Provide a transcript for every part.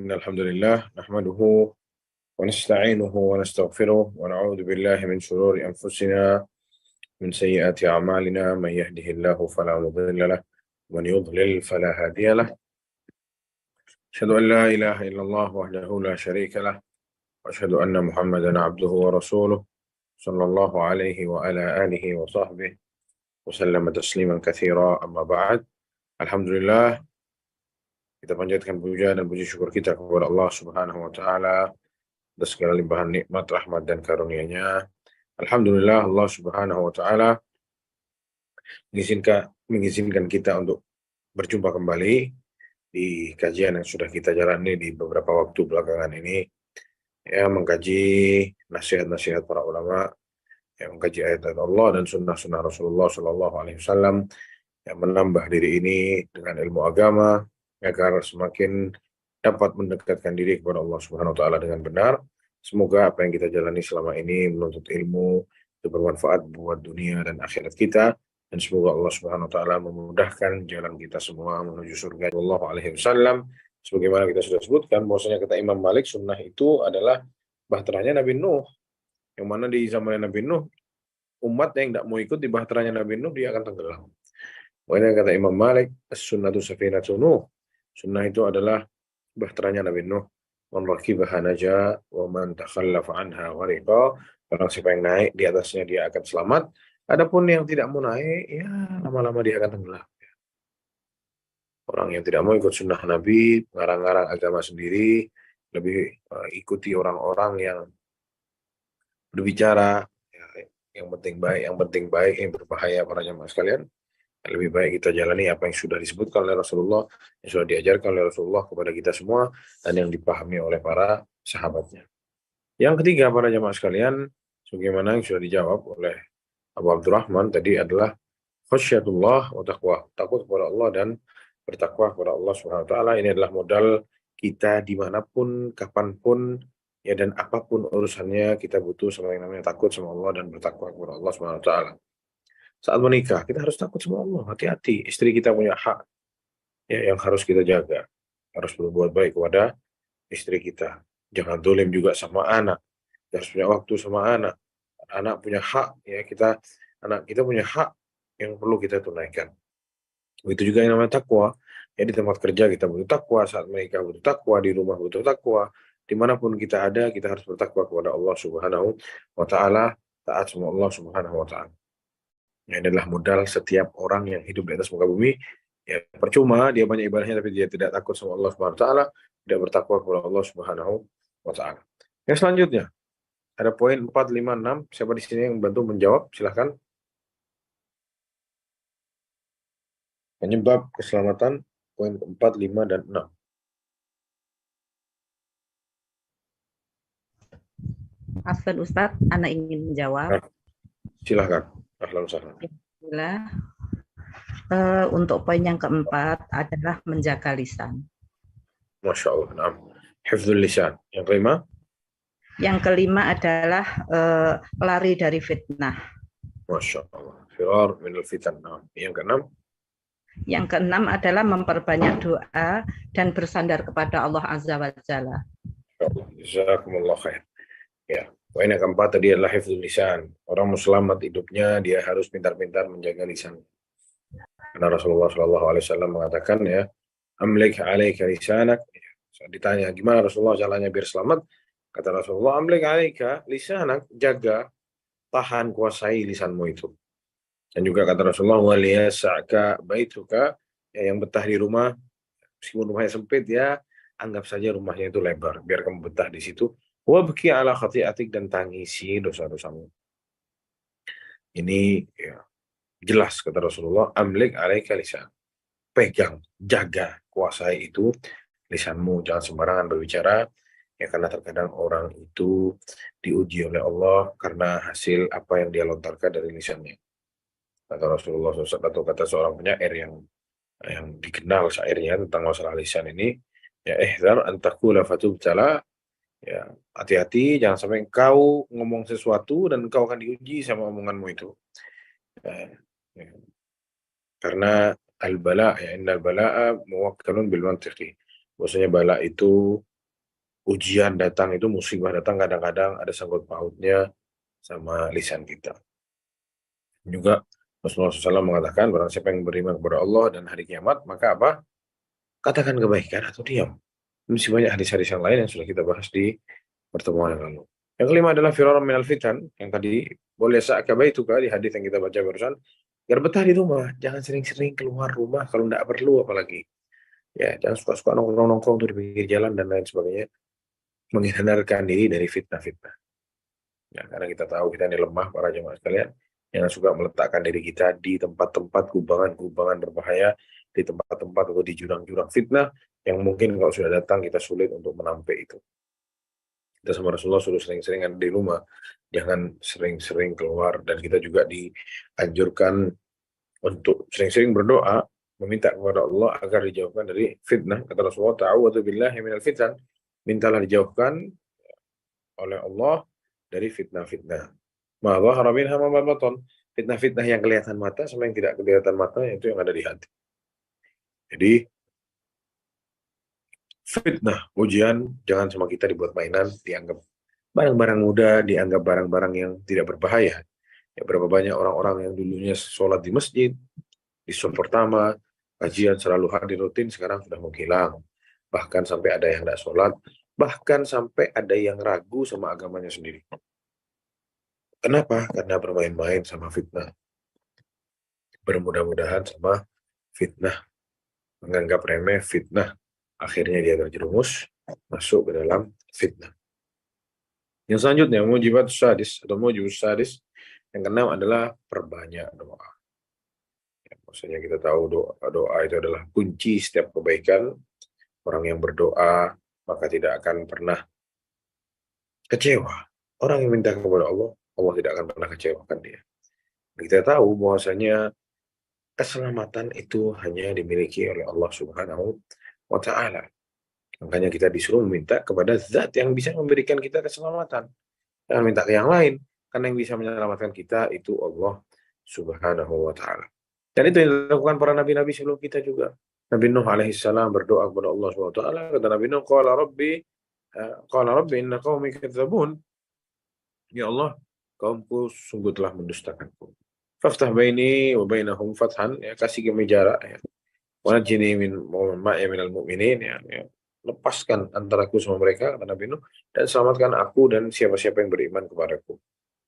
إن الحمد لله نحمده ونستعينه ونستغفره ونعوذ بالله من شرور أنفسنا من سيئات أعمالنا من يهده الله فلا مضل له ومن يضلل فلا هادي له أشهد أن لا إله إلا الله وحده لا شريك له وأشهد أن محمدا عبده ورسوله صلى الله عليه وعلى آله وصحبه وسلم تسليما كثيرا أما بعد. Alhamdulillah, kita panjatkan puja dan puji syukur kita kepada Allah Subhanahu wa taala atas segala limpahan nikmat, rahmat dan karunia-Nya. Alhamdulillah, Allah Subhanahu wa taala mengizinkan kita untuk berjumpa kembali di kajian yang sudah kita jalani di beberapa waktu belakangan ini, ya, mengkaji nasihat-nasihat para ulama, yang mengkaji ayat-ayat Allah dan sunnah-sunnah Rasulullah Shallallahu Alaihi Wasallam, yang menambah diri ini dengan ilmu agama agar semakin dapat mendekatkan diri kepada Allah Subhanahu wa taala dengan benar. Semoga apa yang kita jalani selama ini menuntut ilmu itu bermanfaat buat dunia dan akhirat kita, dan semoga Allah Subhanahu wa taala memudahkan jalan kita semua menuju surga Allah alaihi wasallam. Sebagaimana kita sudah sebutkan bahwasanya kata Imam Malik, sunnah itu adalah bahteranya Nabi Nuh, yang mana di zaman Nabi Nuh umat yang tidak mau ikut di bahteranya Nabi Nuh dia akan tenggelam. Makanya kata Imam Malik, as-sunnatu safinatun Nuh. Sunnah itu adalah bahteranya Nabi Nuh. Man rakibaha naja wa man takhallafa anha ghariqa. Orang siapa yang naik di atasnya dia akan selamat. Adapun yang tidak mau naik, ya lama-lama dia akan tenggelam. Orang yang tidak mau ikut sunnah Nabi, ngarang-ngarang agama sendiri, lebih ikuti orang-orang yang berbicara, ya, yang penting baik, yang berbahaya para jamaah sekalian. Lebih baik kita jalani apa yang sudah disebutkan oleh Rasulullah, yang sudah diajarkan oleh Rasulullah kepada kita semua, dan yang dipahami oleh para sahabatnya. Yang ketiga, para jamaah sekalian, sebagaimana yang sudah dijawab oleh Abu Abdurrahman tadi, adalah khasyatullah wa taqwa, takut kepada Allah dan bertakwa kepada Allah Subhanahu wa taala. Ini adalah modal kita dimanapun, kapanpun, ya, dan apapun urusannya, kita butuh sama yang namanya takut sama Allah dan bertakwa kepada Allah Subhanahu wa taala. Saat menikah, kita harus takut sama Allah. Hati-hati, istri kita punya hak, ya, yang harus kita jaga. Harus berbuat baik kepada istri kita. Jangan dolim juga sama anak. Kita harus punya waktu sama anak. Anak punya hak, ya, anak kita punya hak yang perlu kita tunaikan. Begitu juga yang namanya takwa. Ya, di tempat kerja kita butuh takwa, saat menikah butuh takwa, di rumah butuh takwa. Dimanapun kita ada, kita harus bertakwa kepada Allah Subhanahu wa taala, taat sama Allah Subhanahu wa taala. Ini adalah modal setiap orang yang hidup di atas muka bumi. Ya, percuma dia banyak ibadahnya tapi dia tidak takut sama Allah Subhanahu wa taala, tidak bertakwa kepada Allah Subhanahu wa taala. Yang selanjutnya, ada poin 4, 5, 6. Siapa di sini yang bantu menjawab? Silahkan. Penyebab keselamatan, poin 4, 5, dan 6. Afwan Ustadz, Ana ingin menjawab. Silahkan. Ahlan sahlan. Alhamdulillah. Untuk poin yang keempat adalah menjaga lisan. Masya Allah. Nah, hifdzul lisan. Yang kelima? Yang kelima adalah lari dari fitnah. Masya Allah. Firar minal fitan. Nah, yang keenam? Yang keenam adalah memperbanyak doa dan bersandar kepada Allah Azza wa Jalla. Jazakumullah khair. Ya, poin yang keempat tadi adalah hifdzul lisan. Orang mau selamat hidupnya, dia harus pintar-pintar menjaga lisan. Karena Rasulullah Shallallahu Alaihi Wasallam mengatakan, ya, amlik alaika lisanak. Saat ditanya gimana Rasulullah caranya biar selamat, kata Rasulullah, amlik alaika lisanak, jaga, tahan, kuasai lisanmu itu. Dan juga kata Rasulullah, waliyasa'ka baituka, ya, yang betah di rumah, meskipun rumahnya sempit, ya, anggap saja rumahnya itu lebar, biar kamu betah di situ. Wabki ala khati'atik, dan tangisi dosa-dosamu. Ini, ya, jelas kata Rasulullah, amlik alaika lisan. Pegang, jaga, kuasai itu lisanmu, jangan sembarangan berbicara, ya, karena terkadang orang itu diuji oleh Allah karena hasil apa yang dia lontarkan dari lisannya. Kata Rasulullah SAW, atau kata seorang penyair yang dikenal syairnya tentang masalah lisan ini, ya, ihdzar an taqula fatubtala, ya, hati-hati jangan sampai engkau ngomong sesuatu dan engkau akan diuji sama omonganmu itu. Ya, ya. Karena al-bala, ya, innal bala'a muwakkalun bil mantiqi. Maksudnya bala itu ujian datang itu, musibah datang, kadang-kadang ada sangkut pautnya sama lisan kita. Juga Rasulullah SAW mengatakan, barang siapa yang beriman kepada Allah dan hari kiamat, maka apa? Katakan kebaikan atau diam. Masih banyak hadis-hadis yang lain yang sudah kita bahas di pertemuan yang lalu. Yang kelima adalah firaran minal fitan, yang tadi boleh sa'akabaituka di hadis yang kita baca barusan, biar betah di rumah, jangan sering-sering keluar rumah kalau tidak perlu apalagi. Ya, jangan suka-suka nongkrong-nongkrong tuh di pinggir jalan dan lain sebagainya, menghindarkan diri dari fitnah-fitnah. Ya, karena kita tahu kita ini lemah para jemaah sekalian, yang suka meletakkan diri kita di tempat-tempat kubangan-kubangan berbahaya, di tempat-tempat atau di jurang-jurang fitnah yang mungkin kalau sudah datang kita sulit untuk menampik itu. Kita sama Rasulullah suruh sering-sering ada di rumah, jangan sering-sering keluar, dan kita juga dianjurkan untuk sering-sering berdoa meminta kepada Allah agar dijauhkan dari fitnah. Kata Rasulullah, ta'awwadzu billahi minal fitan, mintalah dijauhkan oleh Allah dari fitnah-fitnah. Ma dhahara minha ma batan. Fitnah-fitnah yang kelihatan mata sama yang tidak kelihatan mata, itu yang ada di hati. Jadi fitnah, ujian, jangan sama kita dibuat mainan, dianggap barang-barang mudah, dianggap barang-barang yang tidak berbahaya. Ya, berapa banyak orang-orang yang dulunya sholat di masjid, di sholat pertama, kajian selalu hadir rutin, sekarang sudah menghilang. Bahkan sampai ada yang tidak sholat, bahkan sampai ada yang ragu sama agamanya sendiri. Kenapa? Karena bermain-main sama fitnah. Bermudah-mudahan sama fitnah. Menganggap remeh fitnah. Akhirnya dia terjerumus masuk ke dalam fitnah. Yang selanjutnya, mujibat sadis atau mujibus sadis. Yang keenam adalah perbanyak doa. Ya, maksudnya kita tahu doa itu adalah kunci setiap kebaikan. Orang yang berdoa maka tidak akan pernah kecewa. Orang yang minta kepada Allah, Allah tidak akan pernah kecewakan dia. Kita tahu bahwasanya keselamatan itu hanya dimiliki oleh Allah Subhanahu wa Ta'ala. Makanya kita disuruh meminta kepada zat yang bisa memberikan kita keselamatan. Jangan minta ke yang lain, karena yang bisa menyelamatkan kita itu Allah Subhanahu wa Ta'ala. Dan itu yang dilakukan para nabi-nabi sebelum kita juga. Nabi Nuh alaihissalam berdoa kepada Allah Subhanahu wa Ta'ala. Kata Nabi Nuh, qala rabbi inna qaumi kadzabun. Ya Allah, kaumku sungguh telah mendustakanku. Faftah baini wa bainahum fathan, ya, kasih kami jarak, ya. Wa najini min minal mu'minin, ya. Lepaskan antaraku sama mereka, kata Nabi Nuh, dan selamatkan aku dan siapa-siapa yang beriman kepadaku.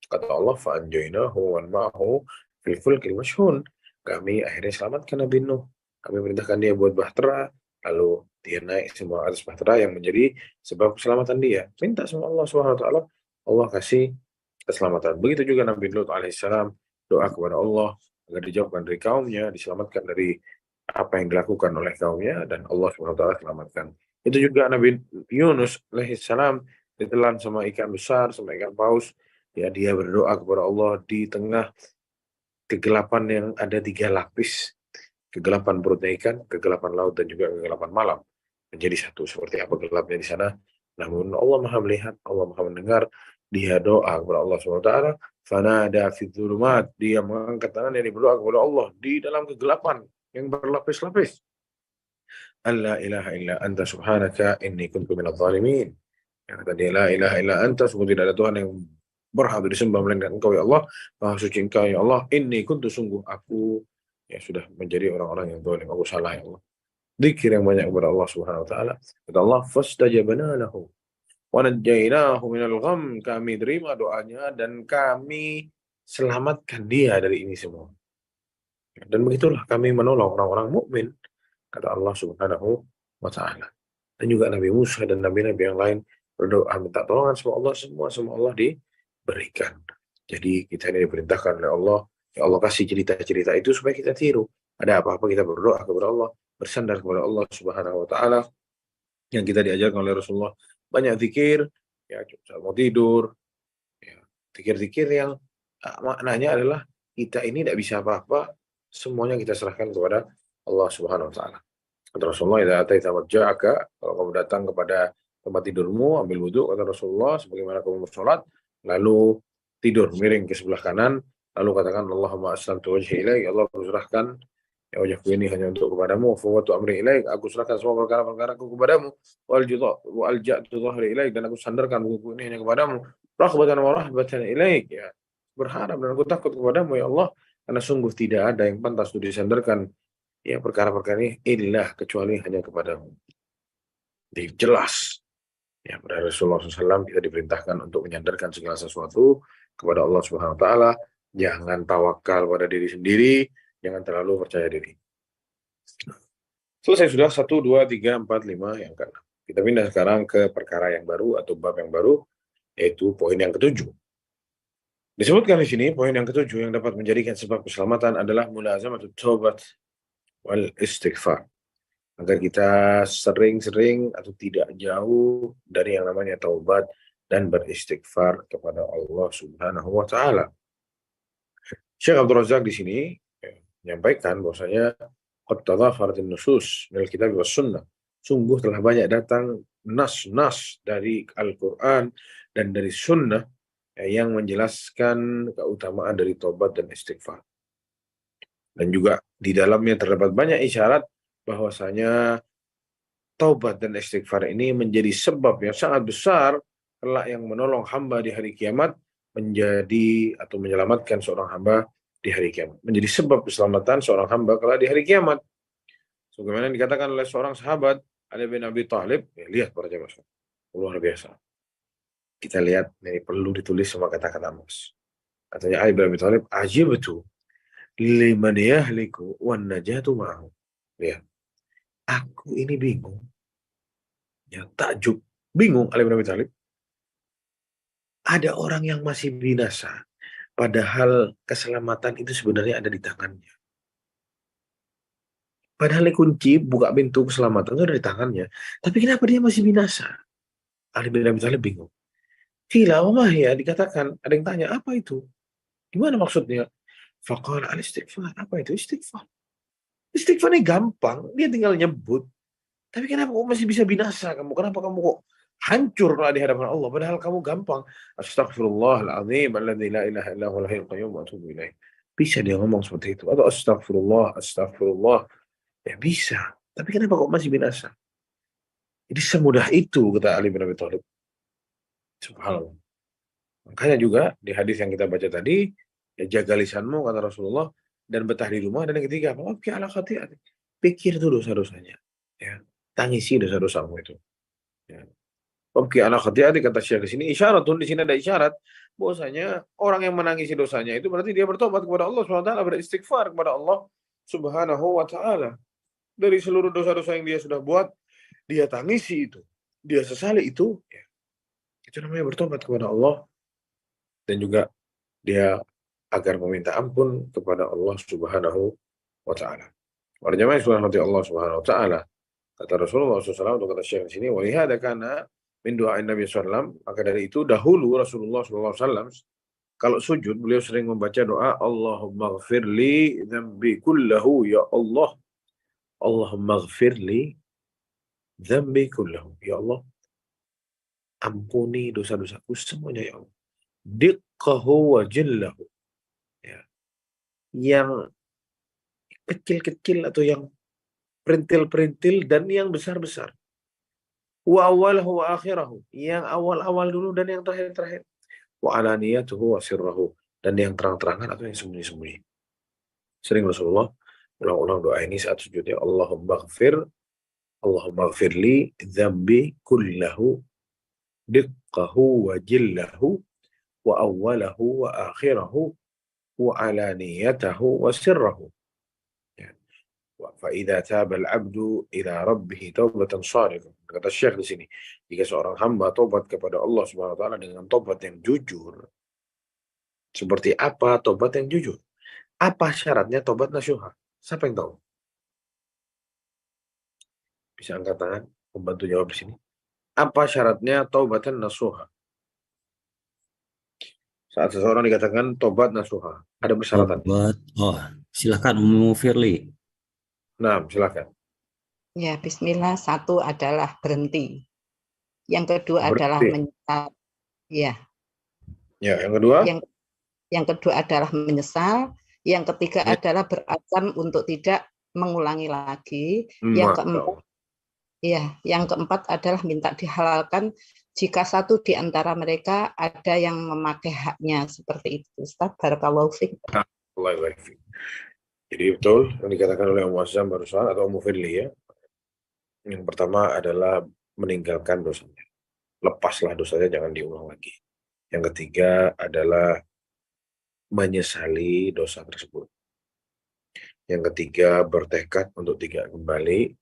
Kata Allah, fa'anjainahu wa ma'ahu fil fulkil mashhun. Kami akhirnya selamatkan Nabi Nuh. Kami perintahkan dia buat bahtera, lalu dia naik semua atas bahtera yang menjadi sebab keselamatan dia. Minta sama Allah Subhanahu wa Ta'ala, Allah kasih keselamatan. Begitu juga Nabi Lut alaihissalam doa kepada Allah agar dijauhkan dari kaumnya, diselamatkan dari apa yang dilakukan oleh kaumnya, dan Allah Subhanahu wa Ta'ala selamatkan. Itu juga Nabi Yunus alaihissalam ditelan sama ikan besar, sama ikan paus. Ya, dia berdoa kepada Allah di tengah kegelapan yang ada 3 lapis. Kegelapan perutnya ikan, kegelapan laut, dan juga kegelapan malam. Menjadi satu. Seperti apa gelapnya di sana. Namun Allah Maha melihat, Allah Maha mendengar. Dia doa kepada Allah SWT. Fanada fi dzulumat. Dia mengangkat tangan yang berdoa kepada Allah di dalam kegelapan yang berlapis-lapis. Alla ilaha illa anta subhanaka inni kuntu minadh dhalimin. Yang kata dia, la ilaha illa anta, sungguh tidak ada Tuhan yang berhak disembah melainkan Engkau ya Allah, Maha suci Engkau ya Allah, inni kuntu, sungguh aku ya sudah menjadi orang-orang yang zalim, aku salah ya Allah. Zikir yang banyak kepada Allah Subhanahu wa taala. Kata Allah, fastajabna lahu wa najjaynahu minal gham, kami terima doanya dan kami selamatkan dia dari ini semua. Dan begitulah kami menolong orang-orang mukmin, kata Allah Subhanahu wa taala. Dan juga Nabi Musa dan nabi-nabi yang lain berdoa minta tolongan sama Allah, semua Allah diberikan. Jadi kita ini diperintahkan oleh Allah, ya Allah kasih cerita-cerita itu supaya kita tiru. Ada apa-apa kita berdoa kepada Allah, bersandar kepada Allah Subhanahu wa taala, yang kita diajarkan oleh Rasulullah. Banyak zikir, ya mau tidur, ya, zikir-zikir yang maknanya adalah kita ini tidak bisa apa-apa, semuanya kita serahkan kepada Allah Subhanahu wa taala. Kata Rasulullah, idza ataita marja'aka, kalau kamu datang kepada tempat tidurmu, ambil wudhu, kata Rasulullah, sebagaimana kamu sholat, lalu tidur miring ke sebelah kanan, lalu katakan Allahumma aslamtu wajhi ilaik, Allah serahkan Ya wajahku ini hanya untuk kepadamu, fawwatu amri ilaik, aku serahkan semua perkara-perkaraku kepadamu, walja'tu dhahri ilaik, dan aku sandarkan bukuku ini hanya kepadamu, raghbatan wa rahbatan ilaik, ya berharap dan aku takut kepadamu ya Allah, karena sungguh tidak ada yang pantas untuk disandarkan ya perkara-perkara ini illa kecuali hanya kepadamu. Jadi jelas ya pada Rasulullah SAW kita diperintahkan untuk menyandarkan segala sesuatu kepada Allah Subhanahu Wa Taala, jangan tawakal pada diri sendiri, jangan terlalu percaya diri. Selesai sudah 1, 2, 3, 4, 5 yang ke-6. Kita pindah sekarang ke perkara yang baru atau bab yang baru, yaitu poin yang ke-7. Disebutkan di sini poin yang ke-7 yang dapat menjadikan sebab keselamatan adalah mulazamatut taubat wal istighfar. Agar kita sering-sering atau tidak jauh dari yang namanya taubat dan beristighfar kepada Allah Subhanahu wa taala. Syekh Abdul Razak di sini menyampaikan bahwasanya qad tadhafarat an-nusus minal kitab was sunnah. Sungguh telah banyak datang nas-nas dari Al-Qur'an dan dari sunnah yang menjelaskan keutamaan dari taubat dan istighfar. Dan juga di dalamnya terdapat banyak isyarat bahwasanya taubat dan istighfar ini menjadi sebab yang sangat besar kelak yang menolong hamba di hari kiamat, menjadi atau menyelamatkan seorang hamba di hari kiamat, menjadi sebab keselamatan seorang hamba kelak di hari kiamat. Sebagaimana dikatakan oleh seorang sahabat Ali bin Abi Thalib, ya, lihat para jemaah, luar biasa. Kita lihat ini perlu ditulis sama kata-kata emas. Katanya Ali bin Abi Thalib, ajibtu liman yahliku wan najatu ma'ahu. Lihat, aku ini bingung. Ya, takjub, bingung Ali bin Abi Thalib. Ada orang yang masih binasa, padahal keselamatan itu sebenarnya ada di tangannya. Padahal kunci buka pintu keselamatan itu ada di tangannya. Tapi kenapa dia masih binasa? Ali bin Abi Thalib bingung. Qila wa ma hiya, dikatakan, ada yang tanya, apa itu? Gimana maksudnya? Faqala al-istighfar. Apa itu istighfar? Istighfar ini gampang, dia tinggal nyebut. Tapi kenapa kok masih bisa binasa kamu? Kenapa kamu kok hancurlah di hadapan Allah? Padahal kamu gampang. Astaghfirullahaladzim, alladzi la ilaha illa huwal hayyul qayyum wa atubu ilaih. Bisa dia ngomong seperti itu. Atau astagfirullah, astagfirullah. Ya bisa. Tapi kenapa kok masih binasa? Jadi semudah itu, kata Ali bin Abi Thalib. Subhanallah. Makanya juga di hadis yang kita baca tadi, ya jaga lisanmu, kata Rasulullah, dan betah di rumah. Dan yang ketiga, oke, ala khati'at. Pikir tuh dosa-dosanya. Ya. Tangisi dosa-dosamu itu. Ya. Oke, ala khati'at, kata Syekh di sini, isyaratun, di sini ada isyarat bahwasanya orang yang menangisi dosanya itu berarti dia bertobat kepada Allah Subhanahu wa taala, beristighfar kepada Allah Subhanahu wa taala dari seluruh dosa-dosa yang dia sudah buat, dia tangisi itu, dia sesali itu, ya. Itu namanya bertobat kepada Allah, dan juga dia agar meminta ampun kepada Allah Subhanahu wa taala. Para jemaah yang Allah Subhanahu wa taala, kata Rasulullah SAW, untuk kata Syekh di sini, wa lihada kana min doain Nabi SAW, maka dari itu dahulu Rasulullah SAW kalau sujud beliau sering membaca doa Allahumma ghafirli dzambi kullahu, ya Allah, Allahumma ghafirli dzambi kullahu, ya Allah, ampuni dosa-dosaku semuanya ya Allah, diqqahu wa jillahu, ya, yang kecil-kecil atau yang perintil-perintil dan yang besar-besar, wa awalahu wa akhirahu, yang awal-awal dulu dan yang terakhir-terakhir, wa alaniyatuhu wa sirrahu, dan yang terang-terangan atau yang sembunyi-sembunyi. Sering Rasulullah ulang-ulang doa ini saat sujudnya, Allahumma ghafirli dzambi kullahu diqqahu wa jillahu wa awalahu wa akhirahu wa alaniyatahu wa sirrahu. Fa'idha tabal abdu ila rabbih taubatan shadiqah. Kata Syekh di sini, jika seorang hamba tobat kepada Allah Subhanahu wa taala dengan tobat yang jujur. Seperti apa tobat yang jujur? Apa syaratnya tobat nasuha? Siapa yang tahu? Bisa angkat tangan, membantu jawab di sini. Apa syaratnya taubatan nasuha? Saat seseorang dikatakan tobat nasuha, ada persyaratan. Silakan Ummu Firly. Nah, silakan. Ya, bismillah. Satu adalah berhenti. Yang kedua adalah menyesal. Ya. Ya, yang kedua? Yang kedua adalah menyesal. Yang ketiga adalah berazam untuk tidak mengulangi lagi. Yang keempat, yang keempat adalah minta dihalalkan jika satu di antara mereka ada yang memakai haknya, seperti itu. Ustaz, barakallahu fiik. Jadi betul yang dikatakan oleh Muazzam barusan atau Mufidli ya. Yang pertama adalah meninggalkan dosanya. Lepaslah dosanya, jangan diulang lagi. Yang ketiga adalah menyesali dosa tersebut. Yang ketiga bertekad untuk tidak kembali.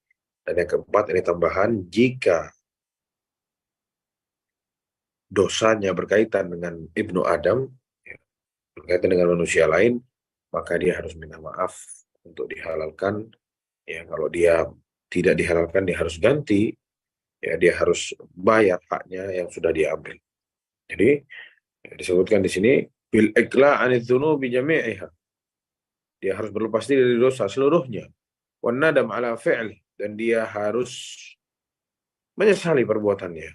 Dan yang keempat ini tambahan, jika dosanya berkaitan dengan Ibnu Adam, ya, berkaitan dengan manusia lain, maka dia harus minta maaf untuk dihalalkan. Ya, kalau dia tidak dihalalkan, dia harus ganti. Ya, dia harus bayar haknya yang sudah dia ambil. Jadi ya, disebutkan di sini bil iqla' anidz dzunubi jami'iha. Dia harus berlepas diri dari dosa seluruhnya. Wan nadam ala fi'li, dan dia harus menyesali perbuatannya.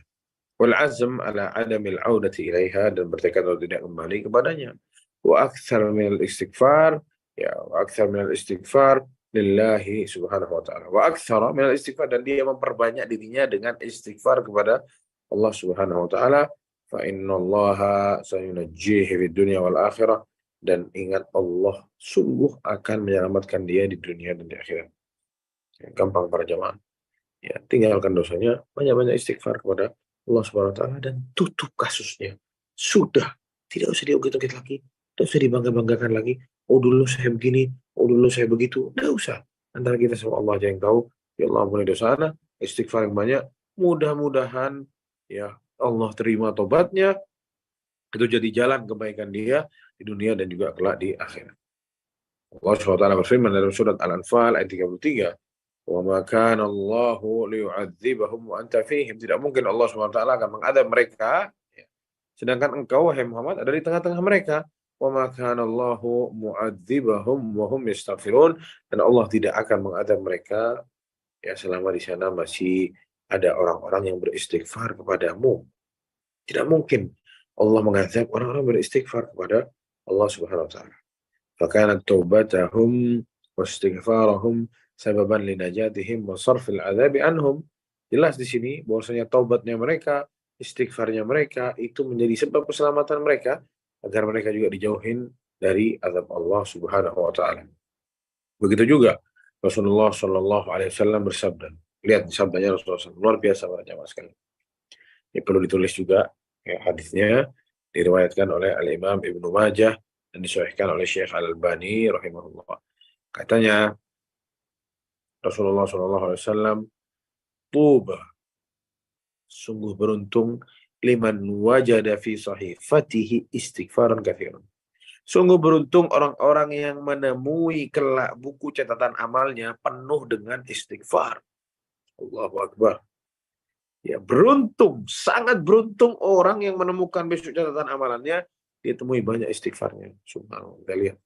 Wal azm ala adamil audati ilaiha, dan bertekad untuk tidak kembali kepadanya. Wa aktsar minal istighfar, ya, wa aktsar minal istighfar lillahi subhanahu wa ta'ala. Wa aktsara minal istighfar, dan dia memperbanyak dirinya dengan istighfar kepada Allah subhanahu wa ta'ala. Fa innallaha sayunajjihi fid dunya wal akhirah, dan ingat Allah sungguh akan menyelamatkan dia di dunia dan di akhirat. Gampang para jamaah. Ya, tinggalkan dosanya, banyak-banyak istighfar kepada Allah Subhanahu wa taala, dan tutup kasusnya. Sudah, tidak usah diungkit-ungkit lagi, tidak usah dibangga-banggakan lagi. Oh dulu saya begini, oh dulu saya begitu. Tidak usah. Antara kita sama Allah aja yang tahu. Ya Allah ampuni dosa ana, istighfar yang banyak. Mudah-mudahan ya Allah terima tobatnya. Itu jadi jalan kebaikan dia di dunia dan juga kelak di akhirat. Allah Subhanahu wa taala berfirman dalam surat Al-Anfal ayat 33. Wa ma kana Allahu liyu'adzibahum wa anta fihim. Tidak mungkin Allah SWT akan mengadab mereka, sedangkan engkau, wahai Muhammad, ada di tengah-tengah mereka. Wa ma kana Allahu mu'adzibahum wa hum yastaghfirun. Dan Allah tidak akan mengadab mereka ya selama di sana masih ada orang-orang yang beristighfar kepadamu. Tidak mungkin Allah mengadab orang-orang beristighfar kepada Allah Subhanahu wa taala. Fakanat taubatahum wastighfarahum sababan linajatihim wa sarfil adzabi anhum. Jelas di sini bahwasanya taubatnya mereka, istighfarnya mereka itu menjadi sebab keselamatan mereka agar mereka juga dijauhin dari azab Allah Subhanahu wa taala. Begitu juga Rasulullah Shallallahu alaihi wasallam bersabda. Lihat sabdanya Rasulullah SAW, luar biasa para jamaah sekalian. Ini perlu ditulis juga ya, hadisnya diriwayatkan oleh Al-Imam Ibnu Majah dan disahihkan oleh Syekh Al-Albani rahimahullah. Katanya Rasulullah SAW, tuba, sungguh beruntung liman wajada fi sahifatihi istighfaran katsiran. Sungguh beruntung orang-orang yang menemui kelak buku catatan amalnya penuh dengan istighfar. Allahu Akbar. Ya, beruntung, sangat beruntung orang yang menemukan besok catatan amalannya ditemui banyak istighfarnya. Subhanallah. Kita lihat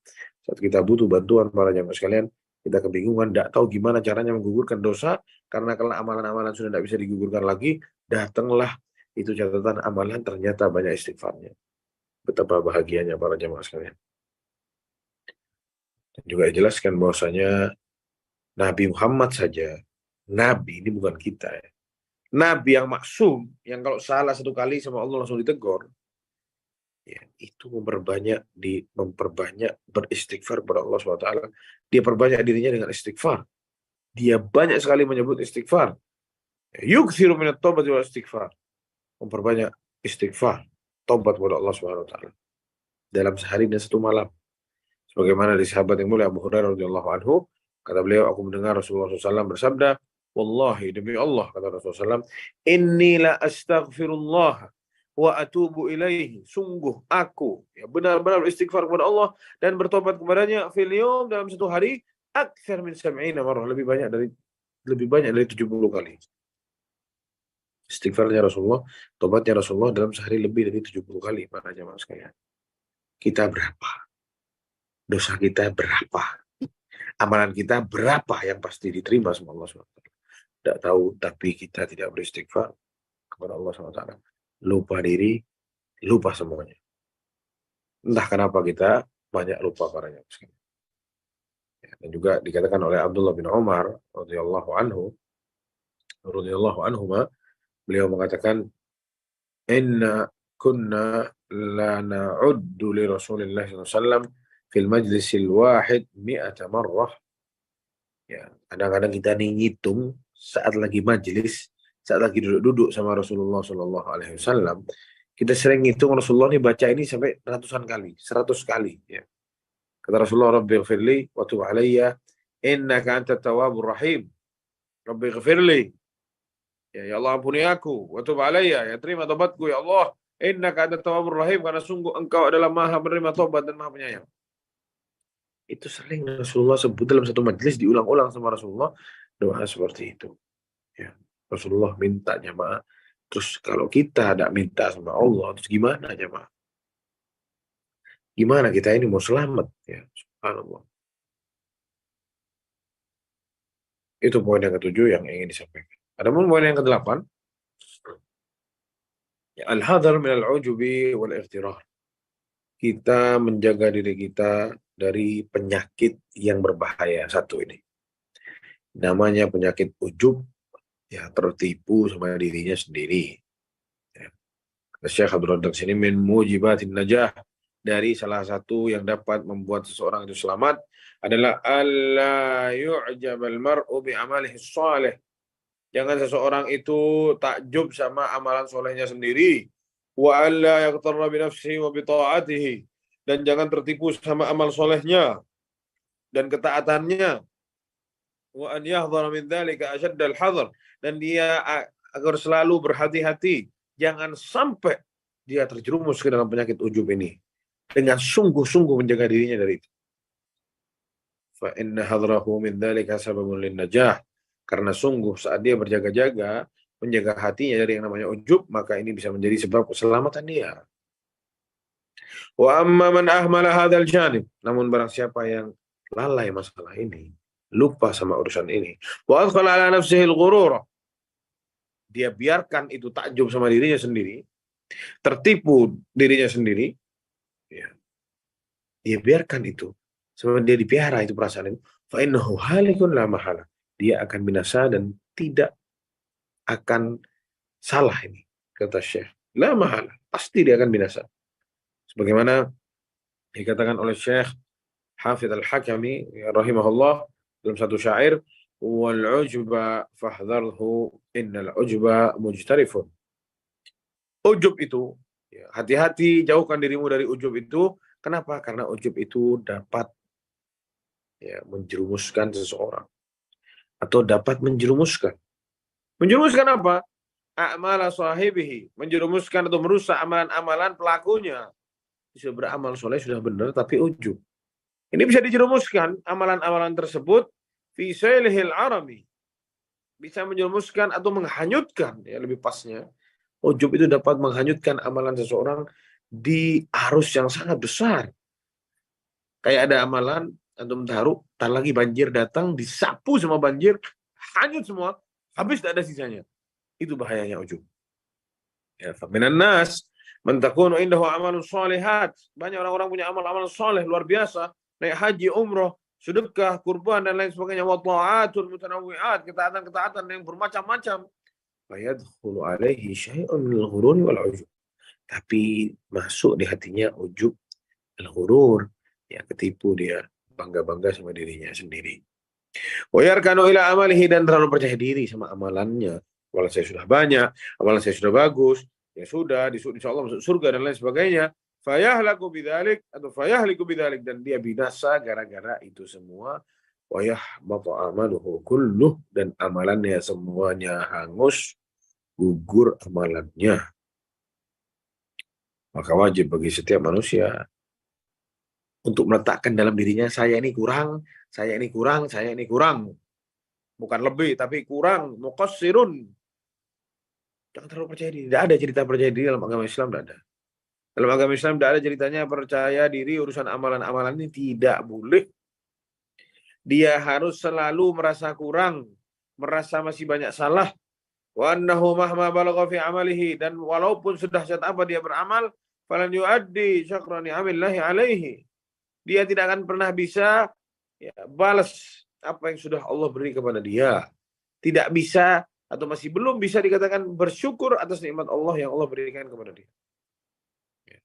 saat kita butuh bantuan para jamaah sekalian, kita kebingungan, tidak tahu gimana caranya menggugurkan dosa, karena kalau amalan-amalan sudah tidak bisa digugurkan lagi, datanglah itu catatan amalan, ternyata banyak istighfarnya. Betapa bahagianya para jamaah sekalian. Dan juga dijelaskan bahwasanya Nabi Muhammad saja, Nabi ini bukan kita ya. Nabi yang maksum, yang kalau salah satu kali sama Allah langsung ditegur, ya, itu memperbanyak beristighfar kepada Allah SWT. Dia perbanyak dirinya dengan istighfar. Dia banyak sekali menyebut istighfar. Yukthiru minat taubat wal istighfar. Memperbanyak istighfar, taubat kepada Allah SWT dalam sehari dan satu malam. Sebagaimana di sahabat yang mulia Abu Hurairah radhiyallahu anhu, kata beliau, aku mendengar Rasulullah SAW bersabda, wallahi demi Allah, kata Rasulullah SAW, inni la astaghfirullah wa atubu ilaihi. Sungguh aku ya benar-benar istighfar kepada Allah dan bertobat kepadanya fil yawm, dalam satu hari, aktsar min 70 marrah, lebih banyak dari 70 kali. Istighfarnya Rasulullah, tobatnya Rasulullah dalam sehari lebih dari 70 kali para jamaah sekalian. Kita berapa? Dosa kita berapa? Amalan kita berapa yang pasti diterima sama Allah SWT? Tidak tahu, tapi kita tidak beristighfar kepada Allah SWT. Lupa diri, lupa semuanya. Entah kenapa kita banyak lupa para jamaah sekalian. Dan juga dikatakan oleh Abdullah bin Umar radhiyallahu anhuma, beliau mengatakan, inna kunna la na'uddu li Rasulillah SAW fil majlisil wahid mi'ata marrah. Ya, kadang-kadang kita nih ngitung saat lagi majlis, saat lagi duduk-duduk sama Rasulullah Shallallahu Alaihi Wasallam, kita sering ngitung Rasulullah nih baca ini sampai ratusan kali, 100 kali. Ya. Kata Rasulullah, Rabbi ghafirli wa tub alayya innaka antat tawwabur rahim. Rabbi ghafirli, ya Allah ampuni aku, wa tub alayya, ya terima tobatku ya Allah, innaka antat tawwabur rahim, karena sungguh engkau adalah maha menerima tobat dan maha penyayang. Itu sering Rasulullah sebut dalam satu majelis, diulang-ulang sama Rasulullah doa seperti itu. Ya. Rasulullah minta jamaah. Terus kalau kita tidak minta sama Allah, terus gimana jamaah? Gimana kita ini mau selamat? Ya, subhanallah. Itu poin yang ketujuh yang ingin disampaikan. Adapun poin yang kedelapan, ya, al-hadar min al-ujubi wal-ightirar. Kita menjaga diri kita dari penyakit yang berbahaya. Satu ini. Namanya penyakit ujub, ya, tertipu sama dirinya sendiri. Ya. Syekh Abdul Razak sini min mujibatin najah, dari salah satu yang dapat membuat seseorang itu selamat adalah alla yu'jabal mar'u bi amalihi shalih. Jangan seseorang itu takjub sama amalan solehnya sendiri. Wa alla yaqtarra bi nafsihi wa bi ta'atihi. Dan jangan tertipu sama amal solehnya dan ketaatannya. Wa an yahdhara min dzalika ashaddal hadar. Dan dia agar selalu berhati-hati, jangan sampai dia terjerumus ke dalam penyakit ujub ini, dengan sungguh-sungguh menjaga dirinya dari itu. Fa inna hadrahu min dzalika sababun lin najah. Karena sungguh saat dia berjaga-jaga, menjaga hatinya dari yang namanya ujub, maka ini bisa menjadi sebab keselamatan dia. Wa amma man ahmala hadzal janib, namun barang siapa yang lalai masalah ini, lupa sama urusan ini, wa adkhala ala nafsihi al-ghurur, dia biarkan itu takjub sama dirinya sendiri, tertipu dirinya sendiri, ya. Dia biarkan itu, sebab dia dipelihara itu perasaan itu, fa innahu halikun la mahala, dia akan binasa dan tidak akan salah ini, kata Syekh. La mahala, pasti dia akan binasa. Sebagaimana dikatakan oleh Syekh Hafidz Al-Hakami rahimahullah dalam satu syair, wal ujba fahdharhu innal ujba mujtarifun. Ujub itu, ya, hati-hati, jauhkan dirimu dari ujub itu. Kenapa? Karena ujub itu dapat, ya, menjerumuskan seseorang atau dapat menjerumuskan. Menjerumuskan apa? A'mala sahibihi, menjerumuskan atau merusak amalan-amalan pelakunya. Sudah beramal soleh, sudah benar, tapi ujub. Ini bisa dijerumuskan amalan-amalan tersebut fi sailihil arami. Bisa menjerumuskan atau menghanyutkan, ya lebih pasnya. Ujub itu dapat menghanyutkan amalan seseorang di arus yang sangat besar. Kayak ada amalan, antum taruh, tak lagi banjir datang, disapu sama banjir, hanyut semua, habis tidak ada sisanya. Itu bahayanya ujub. Ya, faminan nas man takunu indahu amalun shalihat. Banyak orang-orang punya amal-amal soleh luar biasa, naik haji, umroh, sedekah, kurban dan lain sebagainya, wa ta'atul mutanawwi'at, ketaatan-ketaatan yang bermacam-macam. Fayadkhulu alaihi syai'un minal ghururi wal ujub. Tapi masuk di hatinya ujub, al-ghurur, ya, ketipu dia, bangga-bangga sama dirinya sendiri. Wa yarkanu ila amalihi, dan terlalu percaya diri sama amalannya. Amalan saya sudah banyak, amalan saya sudah bagus, ya sudah, insya Allah masuk surga dan lain sebagainya. Fayahlaku bidzalik atau fayahliku bidzalik, dan dia binasa gara-gara itu semua. Wa yahbatu amaluhu kulluh, dan amalannya semuanya hangus, gugur amalannya. Maka wajib bagi setiap manusia untuk meletakkan dalam dirinya, saya ini kurang, saya ini kurang, saya ini kurang. Bukan lebih, tapi kurang, muqassirun. Jangan terlalu percaya diri. Tidak ada cerita percaya diri dalam agama Islam, tidak ada. Dalam agama Islam tidak ada ceritanya percaya diri urusan amalan-amalan ini, tidak boleh. Dia harus selalu merasa kurang, merasa masih banyak salah. Wa annahu mahma balagha fi amalihi, dan walaupun sudah dahsyat apa dia beramal, falan yuaddi syakra ni'amillahi alaihi. Dia tidak akan pernah bisa, ya, balas apa yang sudah Allah beri kepada dia. Tidak bisa atau masih belum bisa dikatakan bersyukur atas nikmat Allah yang Allah berikan kepada dia. Ya.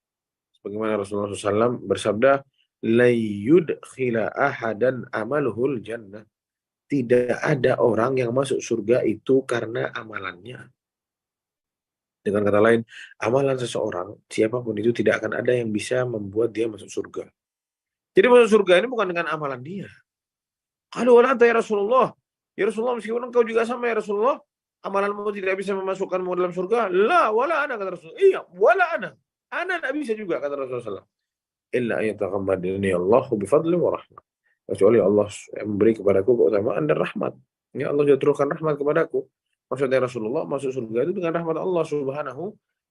Sebagaimana Rasulullah SAW bersabda, la yudkhila ahadan amaluhul jannah. Tidak ada orang yang masuk surga itu karena amalannya. Dengan kata lain, amalan seseorang, siapapun itu tidak akan ada yang bisa membuat dia masuk surga. Jadi masuk surga ini bukan dengan amalan dia. Kalau wala anta ya Rasulullah. Ya Rasulullah, meskipun engkau juga sama ya Rasulullah, amalanmu tidak bisa memasukkanmu dalam surga. La, wala ana, kata Rasulullah. Iya, wala ana. Ana tidak bisa juga, kata Rasulullah. Illa ayataghammadani Allahu bifadli wa rahmat. Kecuali Allah memberi kepadaku keutamaan dan rahmat. Ya, Allah sudah turunkan rahmat kepadaku. Maksudnya Rasulullah masuk surga itu dengan rahmat Allah Subhanahu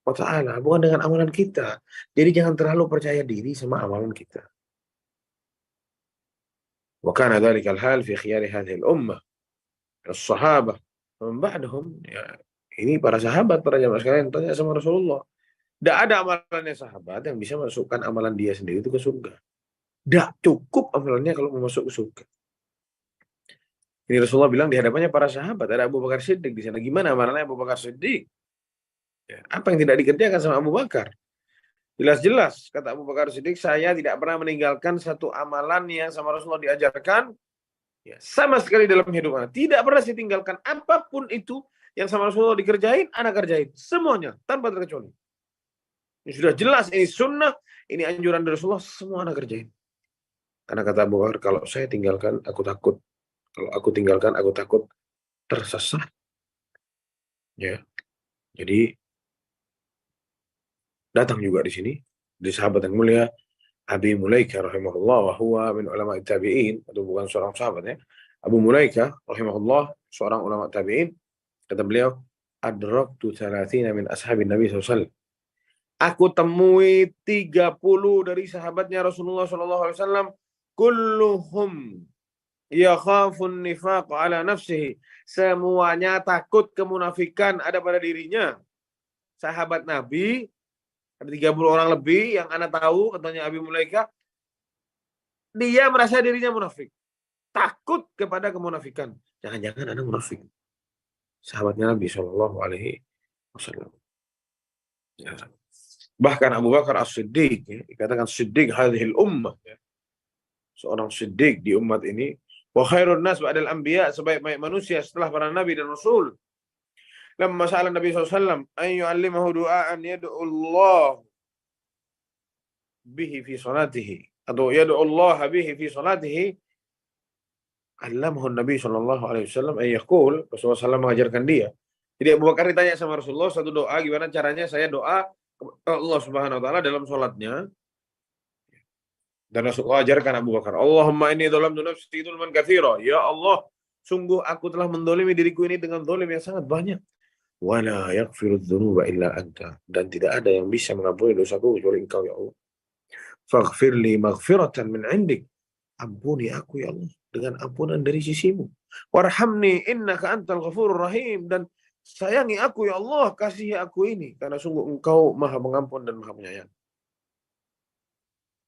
wa ta'ala, bukan dengan amalan kita. Jadi jangan terlalu percaya diri sama amalan kita. Wa kana dzalikal hal fi khiyari hadhihi al-ummah, as-sahabah wa man ba'dahum. Ya, ini para sahabat, para jamaah sekalian tanya sama Rasulullah. Tidak ada amalannya sahabat yang bisa masukkan amalan dia sendiri itu ke surga. Tidak cukup amalannya kalau mau masuk ke surga. Ini Rasulullah bilang di hadapannya para sahabat. Ada Abu Bakar Siddiq di sana. Gimana amalannya Abu Bakar Siddiq? Ya, apa yang tidak dikerjakan sama Abu Bakar? Jelas-jelas kata Abu Bakar Siddiq, saya tidak pernah meninggalkan satu amalan yang sama Rasulullah diajarkan, ya, sama sekali dalam hidupnya. Tidak pernah saya tinggalkan apapun itu yang sama Rasulullah dikerjain, anak kerjain semuanya tanpa terkecuali. Ini sudah jelas, ini sunnah, ini anjuran dari Rasulullah, semua anak kerjain. Karena kata Abu Bakar, kalau saya tinggalkan, aku takut. Kalau aku tinggalkan, aku takut tersesat. Ya, jadi datang juga di sini di sahabat yang mulia Abi Mulaika rahimahullah, wa huwa min ulama tabi'in, atau bukan seorang sahabat ya. Abu Mulaika rahimahullah, seorang ulama tabi'in, kata beliau, adraktu 30 min ashabin Nabi SAW. Aku temui 30 dari sahabatnya Rasulullah SAW, kulluhum yakhafun nifaq ala nafsihi. Semuanya takut kemunafikan ada pada dirinya. Sahabat Nabi ada 30 orang lebih yang anak tahu, katanya Abi Mulaika, dia merasa dirinya munafik. Takut kepada kemunafikan. Jangan-jangan anak munafik. Sahabatnya Nabi SAW. Ya. Bahkan Abu Bakar As-Siddiq, ya, dikatakan Siddiq hadhil ummah. Ya. Seorang Siddiq di umat ini. Wa khairun nas ba'dal anbiya, sebaik-baik manusia setelah para nabi dan rasul. Lamma sa'ala Nabi SAW an yu'allimahu du'aan yad'ullah bihi fi salatihi, atau yad'ullah bihi fi salatihi, allamahu Nabi SAW an yaqul. Rasulullah SAW mengajarkan dia. Jadi Abu Bakar ditanya sama Rasulullah satu doa, gimana caranya saya doa Allah Subhanahu wa taala dalam salatnya. Dan Rasulullah ajarkan Abu Bakar, Allahumma inni dhalamtu nafsi dzulman katsira. Ya Allah, sungguh aku telah mendolimi diriku ini dengan dolim yang sangat banyak. Wala yaghfiru dzunuba illa anta. Dan tidak ada yang bisa mengampuni dosaku kecuali Engkau ya Allah. Faghfirli maghfiratan min 'indik. Ampuni aku ya Allah dengan ampunan dari sisimu. Warhamni innaka antal ghafurur rahim. Dan sayangi aku ya Allah, kasihi aku ini karena sungguh Engkau Maha Pengampun dan Maha Penyayang.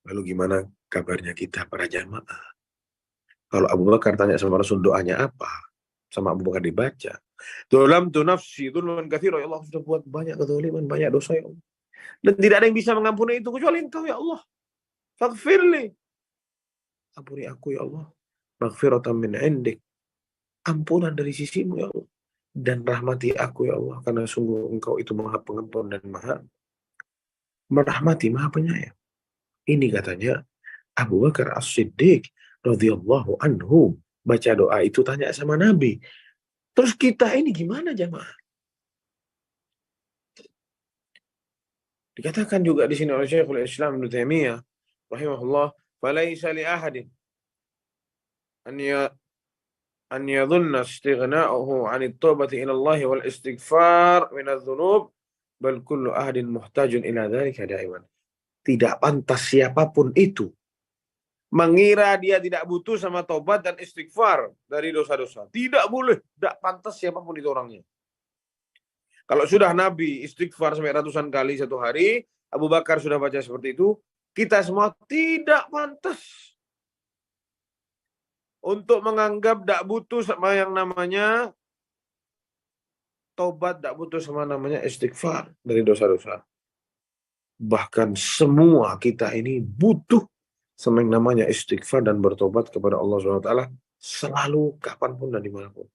Lalu gimana kabarnya kita para jamaah? Kalau Abu Bakar tanya sama Rasul doanya apa? Sama Abu Bakar dibaca. Dzalamtu nafsi dzulman katsira. Ya Allah, sudah buat banyak kezaliman, banyak dosa ya Allah. Dan tidak ada yang bisa mengampuni itu kecuali Engkau ya Allah. Faghfirli. Ampuni aku ya Allah. Maghfiratan min 'indik. Ampunan dari sisimu ya Allah. Dan rahmati aku ya Allah, karena sungguh Engkau itu Maha Pengampun dan Maha merahmati, Maha Penyayang. Ini katanya Abu Bakar As-Siddiq radhiyallahu anhu baca doa itu, tanya sama Nabi. Terus kita ini gimana jamaah? Dikatakan juga di sini oleh Syekhul Islam Ibnu Taimiyah rahimahullah, falaisa li ahadin an yadhunna istighna'uhu 'an at-taubati ila Allah wal istighfar min adh-dhunub, bal kullu ahadin muhtajun ila dzalika da'iman. Tidak pantas siapapun itu mengira dia tidak butuh sama tobat dan istighfar dari dosa-dosa. Tidak boleh, tidak pantas siapapun itu orangnya. Kalau sudah Nabi istighfar sampai ratusan kali satu hari, Abu Bakar sudah baca seperti itu, kita semua tidak pantas. untuk menganggap tidak butuh sama yang namanya tobat, tidak butuh sama namanya istighfar dari dosa-dosa. Bahkan semua kita ini butuh sama yang namanya istighfar dan bertobat kepada Allah SWT selalu, kapanpun dan dimanapun.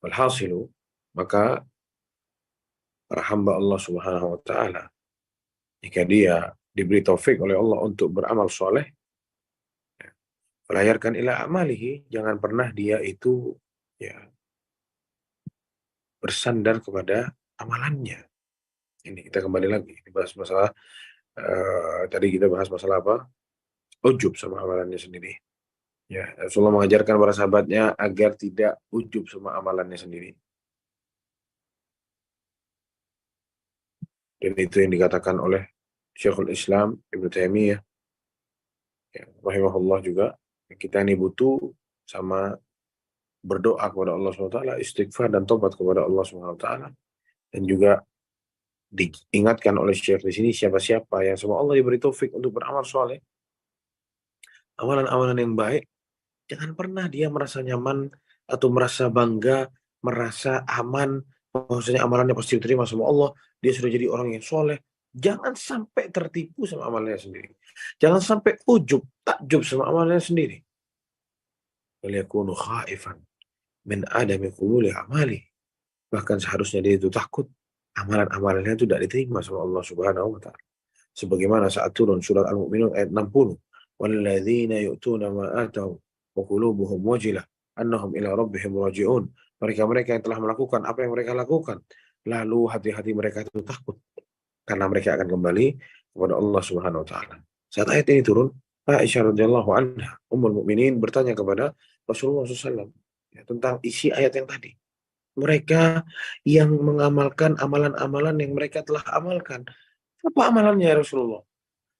Walhasilu, maka para hamba Allah Subhanahu wa Ta'ala, jika dia diberi taufik oleh Allah untuk beramal soleh, layarkan ila amalihi, jangan pernah dia itu ya bersandar kepada amalannya. Ini kita kembali lagi bahas masalah tadi kita bahas masalah apa? Ujub sama amalannya sendiri. Ya, Rasulullah mengajarkan para sahabatnya agar tidak ujub sama amalannya sendiri. Dan itu yang dikatakan oleh Syekhul Islam Ibnu Taimiyah, ya, rahimahullah juga. Kita ini butuh sama berdoa kepada Allah SWT, istighfar dan tobat kepada Allah SWT. Dan juga diingatkan oleh Syekh di sini, siapa-siapa yang sama Allah diberi taufik untuk beramal soleh, amalan-amalan yang baik, jangan pernah dia merasa nyaman atau merasa bangga, merasa aman, bahwasanya amalannya pasti diterima sama Allah, dia sudah jadi orang yang soleh. Jangan sampai tertipu sama amalnya sendiri. Jangan sampai ujub, takjub sama amalnya sendiri. Waliyakunu khaifan min adami qubuli amali. Bahkan seharusnya dia itu takut amalan-amalannya itu tidak diterima sama Allah Subhanahu wa Ta'ala. Sebagaimana saat turun surat Al-Mu'minun ayat 60, walladzina yu'tuna ma atau wa qulubuhum wajilah annahum ila rabbihim raji'un. Mereka-mereka yang telah melakukan apa yang mereka lakukan, lalu hati-hati mereka itu takut karena mereka akan kembali kepada Allah Subhanahu wa Ta'ala. Saat ayat ini turun, Aisyah radhiyallahu anha, Ummul Mukminin, bertanya kepada Rasulullah SAW ya, tentang isi ayat yang tadi. Mereka yang mengamalkan amalan-amalan yang mereka telah amalkan. Apa amalannya ya Rasulullah?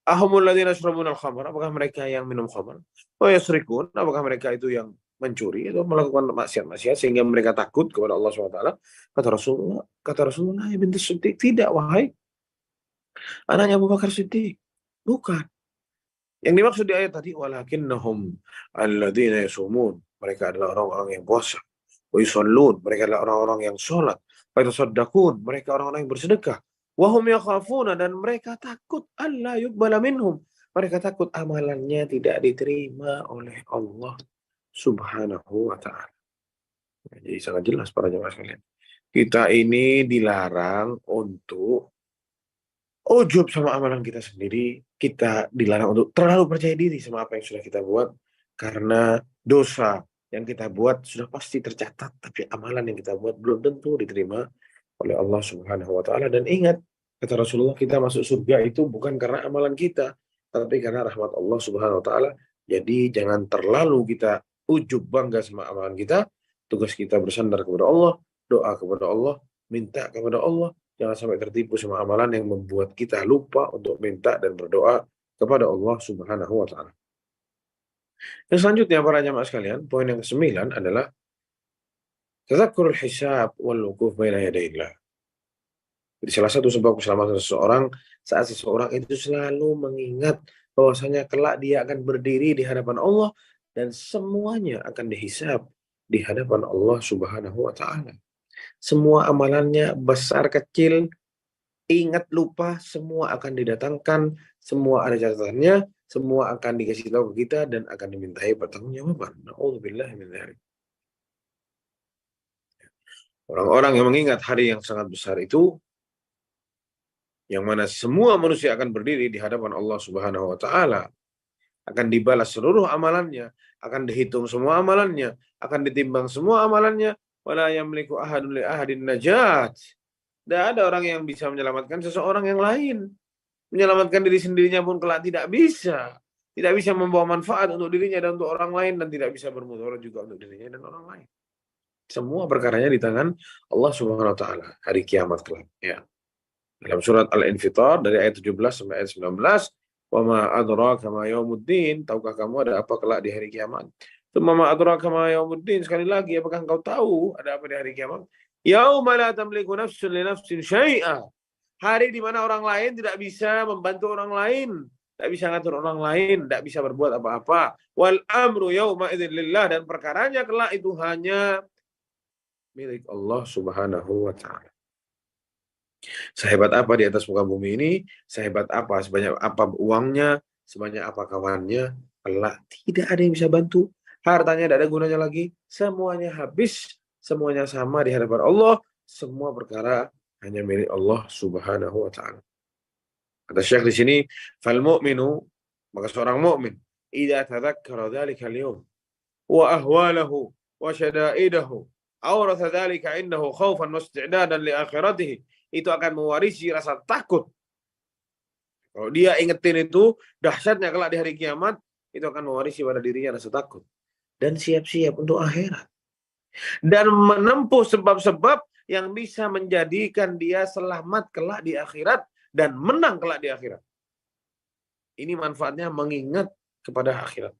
Ahumul ladzina yashrabuna al-khamr, apakah mereka yang minum khamr? Wa yasrikun, apakah mereka itu yang mencuri atau melakukan maksiat-maksiat sehingga mereka takut kepada Allah SWT? Kata Rasulullah ya binti Siddiq, tidak wahai anaknya Abu Bakar Siddiq. Bukan. Yang dimaksud di ayat tadi, walakinnahum alladzina yasumun, mereka adalah orang-orang yang puasa. Wa yusallun, mereka adalah orang-orang yang sholat. Wa yatasaddaqun, mereka orang-orang yang bersedekah. Wa hum yakhafuna, dan mereka takut alla yuqbala minhum. Mereka takut amalannya tidak diterima oleh Allah Subhanahu wa Ta'ala. Jadi sangat jelas para jemaah sekalian. Kita ini dilarang untuk ujub sama amalan kita sendiri. Kita dilarang untuk terlalu percaya diri sama apa yang sudah kita buat, karena dosa yang kita buat sudah pasti tercatat, tapi amalan yang kita buat belum tentu diterima oleh Allah Subhanahu wa Ta'ala. Dan ingat, kata Rasulullah, kita masuk surga itu bukan karena amalan kita, tapi karena rahmat Allah Subhanahu wa Ta'ala. Jadi jangan terlalu kita ujub bangga sama amalan kita. Tugas kita bersandar kepada Allah, doa kepada Allah, minta kepada Allah. Jangan sampai tertipu sama amalan yang membuat kita lupa untuk minta dan berdoa kepada Allah Subhanahu wa Ta'ala. Yang selanjutnya para jamaah sekalian, poin yang ke-9 adalah tadzakurul hisab wal wuquf baina yadayillah. Jadi salah satu sebab keselamatan seseorang saat seseorang itu selalu mengingat bahwasanya kelak dia akan berdiri di hadapan Allah dan semuanya akan dihisab di hadapan Allah Subhanahu wa Ta'ala. Semua amalannya besar kecil, ingat lupa, semua akan didatangkan, semua ada catatannya, semua akan dikasih tahu ke kita dan akan dimintai pertanggungjawaban. Na'udzubillah min dzalik. Orang-orang yang mengingat hari yang sangat besar itu, yang mana semua manusia akan berdiri di hadapan Allah Subhanahu wa Ta'ala, akan dibalas seluruh amalannya, akan dihitung semua amalannya, akan ditimbang semua amalannya, wala yamliku ahadun li ahadin najat. Tidak ada orang yang bisa menyelamatkan seseorang yang lain. Menyelamatkan diri sendirinya pun kelak tidak bisa. Tidak bisa membawa manfaat untuk dirinya dan untuk orang lain, dan tidak bisa bermudarat juga untuk dirinya dan orang lain. Semua perkaranya di tangan Allah Subhanahu wa Ta'ala hari kiamat kelak. Ya. Dalam surat Al-Infitar dari ayat 17 sampai ayat 19, wa ma adraka ma yaumuddin, tahukah kamu ada apa kelak di hari kiamat? Tsumma ma adraka ma yaumuddin, sekali lagi, apakah engkau tahu ada apa di hari kiamat? Yauma la tamliku nafsun li nafsin syai'a, hari di mana orang lain tidak bisa membantu orang lain, tidak bisa ngatur orang lain, tidak bisa berbuat apa-apa. Wal amru yauma idzin lillah, dan perkaranya kelak itu hanya milik Allah Subhanahu wa taala. Sehebat apa di atas muka bumi ini, sehebat apa, sebanyak apa uangnya, sebanyak apa kawannya, kelak tidak ada yang bisa bantu. Hartanya tidak ada gunanya lagi, semuanya habis, semuanya sama di hadapan Allah, semua perkara hanya milik Allah Subhanahu wa taala. Kata Syekh di sini, fal mu'minu, maka seorang mukmin, idza tadzakkara dzalika al-yawm wa ahwalahu wa syada'idahu awratha dzalika indahu khaufan wa isti'dadan li akhiratihi, itu akan mewarisi rasa takut. Kalau dia ingetin itu dahsyatnya kelak di hari kiamat, itu akan mewarisi pada dirinya rasa takut dan siap-siap untuk akhirat dan menempuh sebab-sebab yang bisa menjadikan dia selamat kelak di akhirat dan menang kelak di akhirat. Ini manfaatnya mengingat kepada akhirat.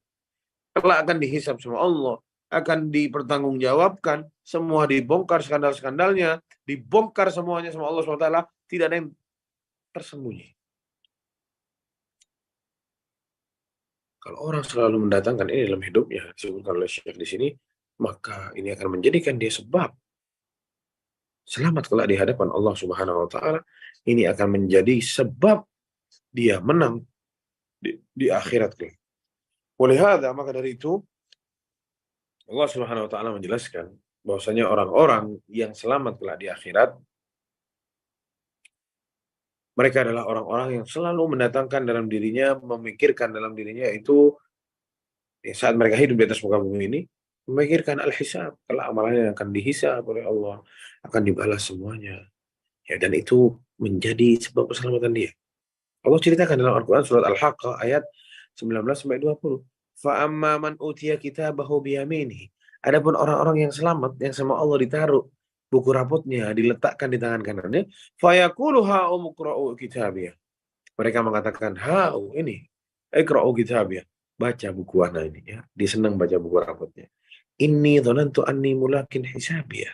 Kelak akan dihisab sama Allah, akan dipertanggungjawabkan, semua dibongkar skandal-skandalnya, dibongkar semuanya sama Allah SWT, tidak ada yang tersembunyi. Kalau orang selalu mendatangkan ini dalam hidupnya, disebutkan oleh Syekh di sini, maka ini akan menjadikan dia sebab selamat kelak di hadapan Allah Subhanahu wa taala. Ini akan menjadi sebab dia menang di akhirat kelak. Oleh hada, maka dari itu Allah Subhanahu wa taala menjelaskan bahwasanya orang-orang yang selamat kelak di akhirat, mereka adalah orang-orang yang selalu mendatangkan dalam dirinya, memikirkan dalam dirinya itu saat mereka hidup di atas muka bumi ini, memikirkan al-hisab, kalau amalannya akan dihisab oleh Allah, akan dibalas semuanya. Ya, dan itu menjadi sebab keselamatan dia. Allah ceritakan dalam Al-Quran surat Al-Haqqah ayat 19-20. Fa'amma man utiya kitabahu biyaminihi. Adapun orang-orang yang selamat, yang sama Allah ditaruh buku rapotnya, diletakkan di tangan kanannya, fayaqulu ha'um iqra'u kitabiyah. Mereka mengatakan, ha'u ini, iqra'u kitabiyah. Baca buku ana ini, ya. Dia senang baca buku rapotnya. Inni dhanantu anni mulakin hisabiyah.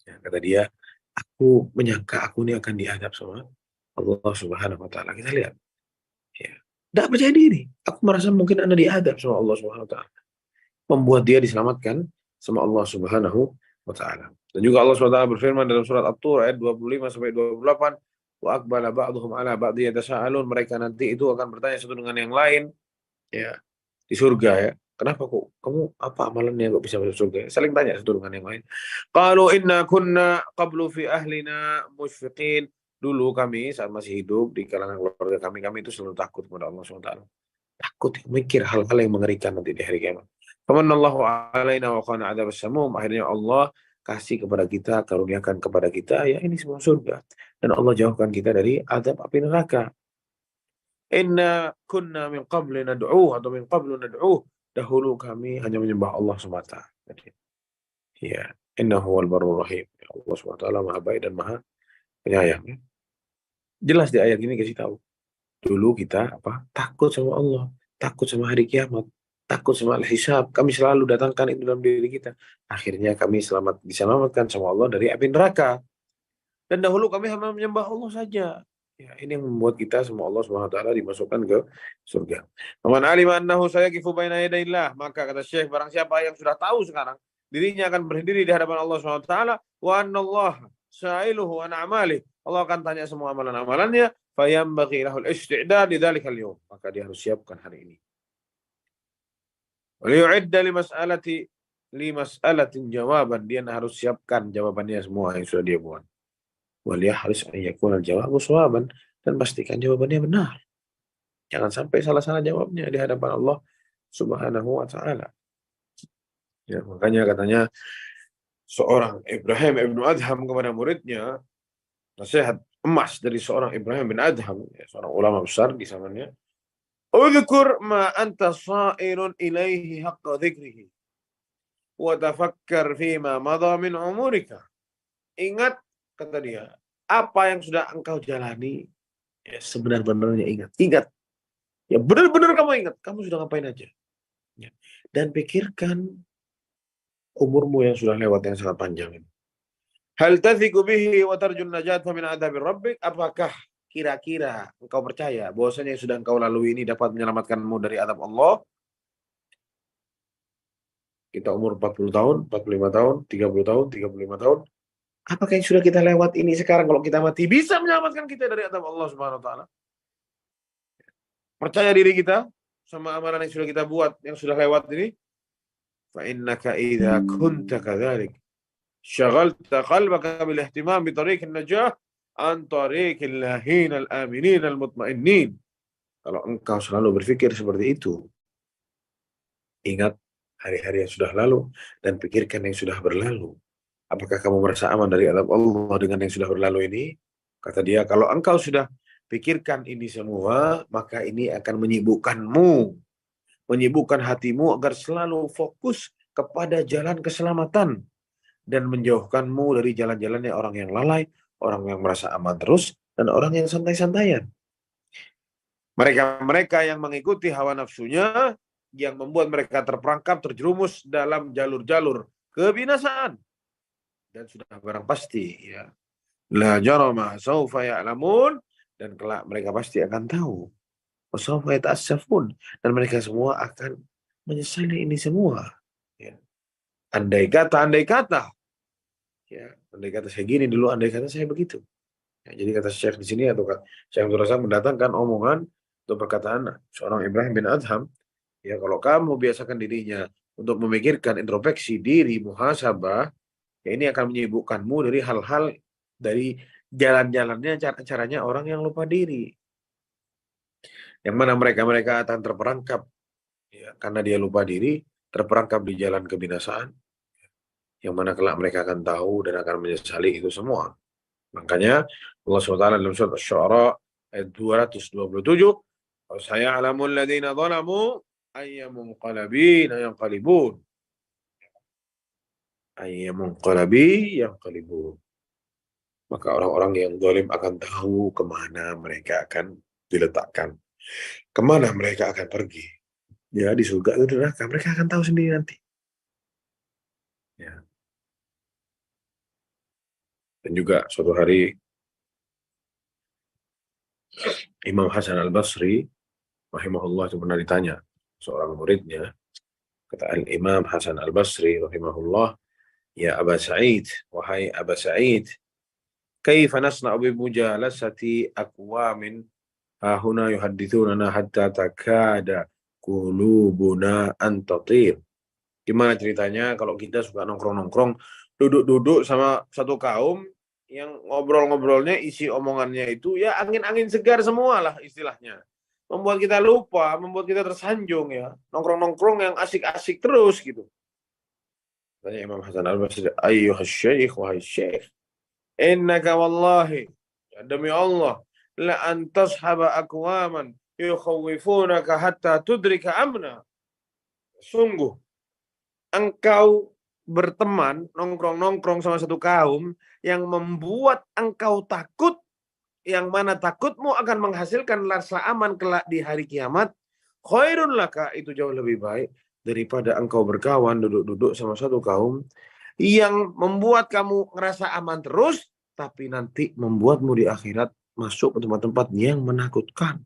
Ya, kata dia, aku menyangka aku ini akan dihadap sama Allah Subhanahu wa taala. Kita lihat. Ya. Tidak percaya diri. Aku merasa mungkin Anda dihadap sama Allah Subhanahu wa taala. Membuat dia diselamatkan sama Allah Subhanahu wa taala. Dan juga Allah SWT berfirman dalam surat At-Tur ayat 25-28, wa aqbala ba'dhum 'ala ba'dhi yatasaalun, mereka nanti itu akan bertanya satu dengan yang lain, ya, di surga, ya. Kenapa kok kamu apa amalannya kok bisa masuk surga? Saling tanya satu dengan yang lain. Qalu inna kunna qablu fi ahlina musyfiqin. Dulu kami saat masih hidup di kalangan keluarga kami itu selalu takut kepada Allah SWT. Takut, mikir hal-hal yang mengerikan nanti di hari kiamat. Famanallahu alaina wa qana adzabas samum. Akhirnya Allah kasih kepada kita, karuniakan kepada kita, ya, ini semua surga. Dan Allah jauhkan kita dari azab api neraka. Inna kunna min qabli nad'uh, atau min qablu nad'uh. Dahulu kami hanya menyembah Allah semata. Ya, innahu wal barur rahim. Allah SWT maha baik dan maha penyayang. Jelas di ayat ini kasih tahu. Dulu kita takut sama Allah, takut sama hari kiamat, takut sama al-hisab. Kami selalu datangkan itu dalam diri kita. Akhirnya kami diselamatkan sama Allah dari api neraka. Dan dahulu kami hanya menyembah Allah saja. Ya, ini yang membuat kita sama Allah SWT dimasukkan ke surga. Man alima annahu sayaqifu baina yadayillah, maka kata Syekh, barang siapa yang sudah tahu sekarang dirinya akan berdiri di hadapan Allah SWT, wa annallaha sa'iluhu an a'malih, Allah akan tanya semua amalan-amalannya, fayambaghi lahul isti'dad li dzalikal yawm, maka dia harus siapkan hari ini. Wa liyu'idda li mas'alatin jawaban, dia harus siapkan jawabannya semua yang sudah dia buat. Waliyahris an yakuna al-jawabu shawaban, dan pastikan jawabannya benar. Jangan sampai salah-salah jawabnya di hadapan Allah Subhanahu wa taala. Ya, makanya katanya seorang Ibrahim ibn Adham kepada muridnya, nasihat emas dari seorang Ibrahim bin Adham, ya, seorang ulama besar di zamannya. Udhkur ma anta sha'irun ilaihi haqqa dhikrihi wa tafakkar fima madha min umurika. Ingat, kata dia, apa yang sudah engkau jalani, ya, sebenar-benarnya ingat. Ya, benar-benar kamu ingat, kamu sudah ngapain aja. Ya. Dan pikirkan umurmu yang sudah lewat yang sangat panjang ini. Hal tathiqu bihi wa tarjun najat min adzabi rabbik? Apakah kira-kira engkau percaya bahwasanya yang sudah engkau lalui ini dapat menyelamatkanmu dari azab Allah? Kita umur 40 tahun, 45 tahun, 30 tahun, 35 tahun. Apakah yang sudah kita lewat ini sekarang kalau kita mati bisa menyelamatkan kita dari azab Allah Subhanahu wa taala? Percaya diri kita sama amalan yang sudah kita buat, yang sudah lewat ini. Fa innaka idza kunta kadzalik syaghalta qalbaka bil ihtimam bi tariqin najah an tariqil lahin al aminin al mutmainnin. Kalau engkau selalu berpikir seperti itu, ingat hari-hari yang sudah lalu dan pikirkan yang sudah berlalu. Apakah kamu merasa aman dari azab Allah dengan yang sudah berlalu ini? Kata dia, kalau engkau sudah pikirkan ini semua, maka ini akan menyibukkan hatimu agar selalu fokus kepada jalan keselamatan dan menjauhkanmu dari jalan-jalannya orang yang lalai, orang yang merasa aman terus, dan orang yang santai-santaian. Mereka yang mengikuti hawa nafsunya, yang membuat mereka terperangkap, terjerumus dalam jalur-jalur kebinasaan. Dan sudah barang pasti, ya, la jarama saufa ya'lamun, dan kelak mereka pasti akan tahu. Wa saufa yata'assafun, dan mereka semua akan menyesali ini semua. Ya. Andai kata, ya, andai kata saya gini dulu, andai kata saya begitu. Ya, jadi kata Syekh di sini atau Syekh Abdul Razak mendatangkan omongan atau perkataan seorang Ibrahim bin Adham, ya, kalau kamu biasakan dirinya untuk memikirkan introspeksi diri, muhasabah, ya ini akan menyibukkanmu dari hal-hal, dari jalan-jalannya, caranya orang yang lupa diri. Yang mana mereka akan terperangkap, ya, karena dia lupa diri, terperangkap di jalan kebinasaan. Yang mana kelak mereka akan tahu dan akan menyesali itu semua. Makanya Allah SWT dalam surat Asy-Syu'ara ayat 227, "Saya'lamul ladzina zalamu ayyamunqalabin yanqalibun." Yanqalibun. Maka orang-orang yang zalim akan tahu kemana mereka akan diletakkan, kemana mereka akan pergi. Ya, di surga atau neraka mereka akan tahu sendiri nanti. Ya. Dan juga suatu hari Imam Hasan Al-Basri rahimahullah itu pernah ditanya seorang muridnya, kata Al-Imam Hasan Al-Basri rahimahullah, "Ya Aba Sa'id, wahai Aba Sa'id, kaifa nasna'u bi mujalasati aqwamin hahuna yuhaddithunana hatta takada qulubuna an tatir." Gimana ceritanya kalau kita suka nongkrong-nongkrong, duduk-duduk sama satu kaum yang ngobrol-ngobrolnya, isi omongannya itu ya angin-angin segar semua lah istilahnya. Membuat kita lupa, membuat kita tersanjung, ya. Nongkrong-nongkrong yang asik-asik terus gitu. Tanya Imam Hasan Al-Basri, "Ayyuhas syekh, wahai syekh, innaka wallahi, ya, demi Allah, la an tashaba aqwaman yukhawifunaka hatta tudrika amna." Sungguh engkau berteman, nongkrong-nongkrong sama satu kaum yang membuat engkau takut, yang mana takutmu akan menghasilkan rasa aman kelak di hari kiamat, khairun laka, itu jauh lebih baik daripada engkau berkawan, duduk-duduk sama satu kaum yang membuat kamu ngerasa aman terus, tapi nanti membuatmu di akhirat masuk ke tempat-tempat yang menakutkan.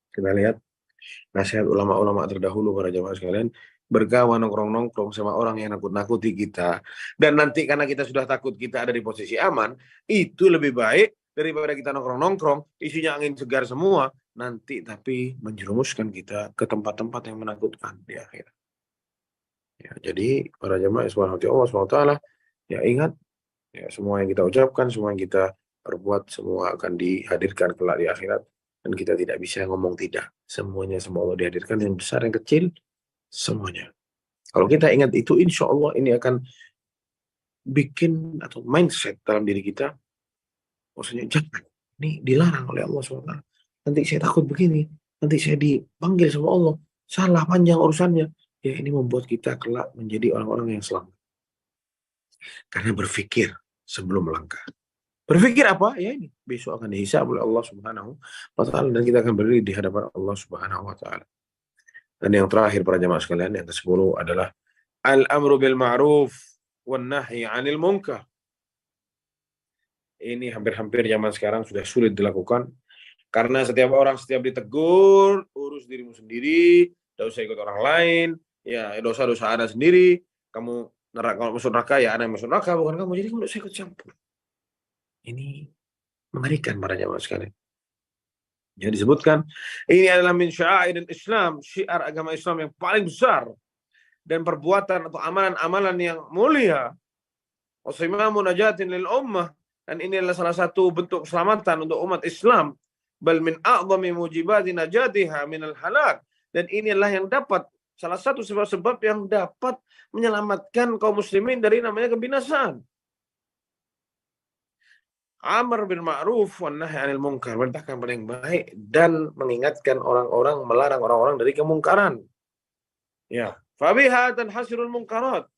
Kita lihat nasihat ulama-ulama terdahulu para jamaah sekalian, berkawan nongkrong-nongkrong sama orang yang nakut-nakuti kita, dan nanti karena kita sudah takut kita ada di posisi aman, itu lebih baik daripada kita nongkrong-nongkrong isinya angin segar semua nanti tapi menjerumuskan kita ke tempat-tempat yang menakutkan di akhirat. Ya, jadi para jamaah subhanahu Allah SWT, ya ingat, ya, semua yang kita ucapkan, semua yang kita perbuat, semua akan dihadirkan kelak di akhirat, dan kita tidak bisa ngomong tidak. Semuanya semua Allah dihadirkan, yang besar yang kecil semuanya. Kalau kita ingat itu, insya Allah ini akan bikin atau mindset dalam diri kita, maksudnya jangan, ini dilarang oleh Allah SWT. Nanti saya takut begini, nanti saya dipanggil sama Allah, salah panjang urusannya. Ya, ini membuat kita kelak menjadi orang-orang yang selamat. Karena berpikir sebelum melangkah. Berpikir apa? Ya ini, besok akan dihisab oleh Allah Subhanahu wa ta'ala, dan kita akan berdiri di hadapan Allah Subhanahu wa ta'ala. Dan yang terakhir para jamaah sekalian, yang ke-10 adalah al-amru bil ma'ruf wan nahyi 'anil munkar. Ini hampir-hampir zaman sekarang sudah sulit dilakukan. Karena setiap ditegur, urus dirimu sendiri, tidak usah ikut orang lain, ya dosa-dosa Anda sendiri, kamu kalau masuk neraka, ya Anda yang masuk neraka, bukan kamu, jadi kamu tidak usah ikut campur. Ini mengerikan para jamaah sekalian. Yang disebutkan, ini adalah min sya'airil Islam, syiar agama Islam yang paling besar, dan perbuatan atau amalan-amalan yang mulia, wasimamu najatin lil ummah, dan ini adalah salah satu bentuk keselamatan untuk umat Islam, bal min a'zami mujibati najatiha minal halak, dan inilah yang dapat, salah satu sebab-sebab yang dapat menyelamatkan kaum muslimin dari namanya kebinasaan. Amr bin ma'ruf wan nahy 'anil munkar, merintahkan pada yang baik dan mengingatkan orang-orang, melarang orang-orang dari kemungkaran. Ya, fabiha tanhasirul munkarat.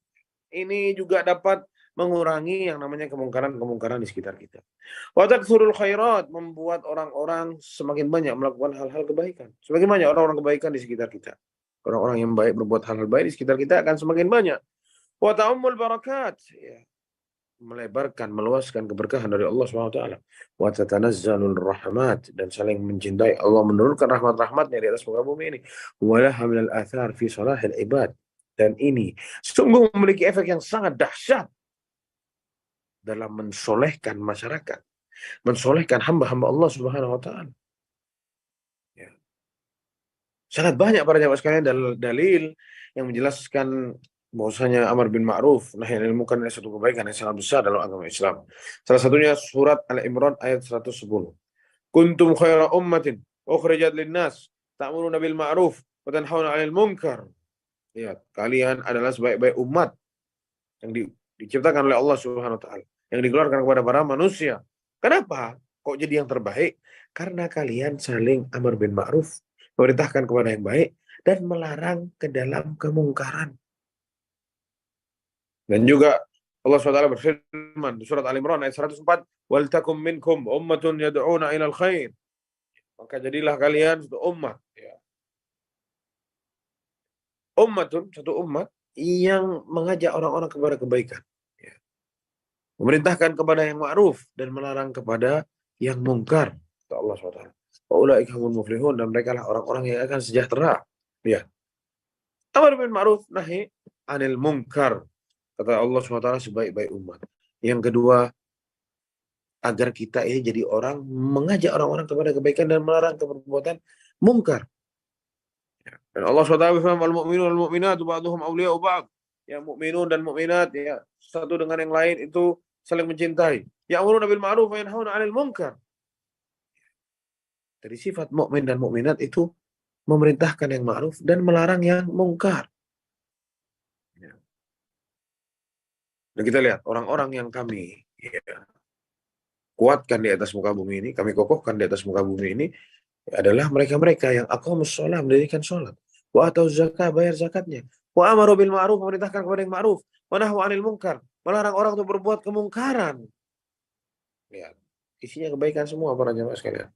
Ini juga dapat mengurangi yang namanya kemungkaran-kemungkaran di sekitar kita. Wa takthurul khairat, membuat orang-orang semakin banyak melakukan hal-hal kebaikan. Semakin banyak orang-orang kebaikan di sekitar kita. Orang-orang yang baik berbuat hal-hal baik di sekitar kita akan semakin banyak. Wa ta'ummul barakat, ya, melebarkan, meluaskan keberkahan dari Allah SWT. Wa tatanazzalul rahmat, dan saling mencintai. Allah menurunkan rahmat-rahmatnya di atas muka bumi ini. Walaha minal athar fi salahil ibad, dan ini sungguh memiliki efek yang sangat dahsyat dalam mensolehkan masyarakat, mensolehkan hamba-hamba Allah Subhanahu wa taala. Ya. Sangat banyak para jamaah sekalian dalil yang menjelaskan bahwasanya amar bin ma'ruf nahi anil munkar adalah satu kebaikan yang sangat besar dalam agama Islam. Salah satunya surat Al-Imran ayat 110. Kuntum khaira ummatin ukhrijat lin-nas ta'muruna bil ma'ruf wa tanhauna 'anil munkar. Ya, kalian adalah sebaik-baik umat yang diciptakan oleh Allah Subhanahu wa taala, yang dikeluarkan kepada para manusia. Kenapa kok jadi yang terbaik? Karena kalian saling amar bin ma'ruf, memerintahkan kepada yang baik dan melarang ke dalam kemungkaran. Dan juga Allah SWT berfirman di surat Al-Imran ayat 104, wal takum minkum ummatun yad'una ilal khair. Maka jadilah kalian satu umat, ya. Ummatun, satu umat yang mengajak orang-orang kepada kebaikan, ya. Memerintahkan kepada yang ma'ruf dan melarang kepada yang mungkar. Kata Allah SWT. Wa ulaika humul muflihun, dan mereka lah orang-orang yang akan sejahtera. Ya. Amar bin ma'ruf nahi anil munkar. Kata Allah SWT, sebaik-baik umat. Yang kedua, agar kita ini jadi orang mengajak orang-orang kepada kebaikan dan melarang perbuatan mungkar. Dan Allah SWT berfirman, al-mu'minun wal-mu'minatu ba'duhum awliya'u ba'd. Ya, mukminun dan mukminat, ya, satu dengan yang lain itu saling mencintai. Ya'muruna bil ma'ruf wa yanhauna 'anil munkar. Dari sifat mukmin dan mukminat itu memerintahkan yang ma'ruf dan melarang yang mungkar. Ya. Dan kita lihat orang-orang yang kami, ya, kuatkan di atas muka bumi ini, kami kokohkan di atas muka bumi ini, adalah mereka-mereka yang aqamus shalah, mendirikan sholat, wa atau zakat, bayar zakatnya, wa amaru bil ma'ruf, memerintahkan kepada yang ma'ruf, wa nahu 'anil munkar, melarang orang untuk berbuat kemungkaran. Lihat, isinya kebaikan semua para jamaah sekalian.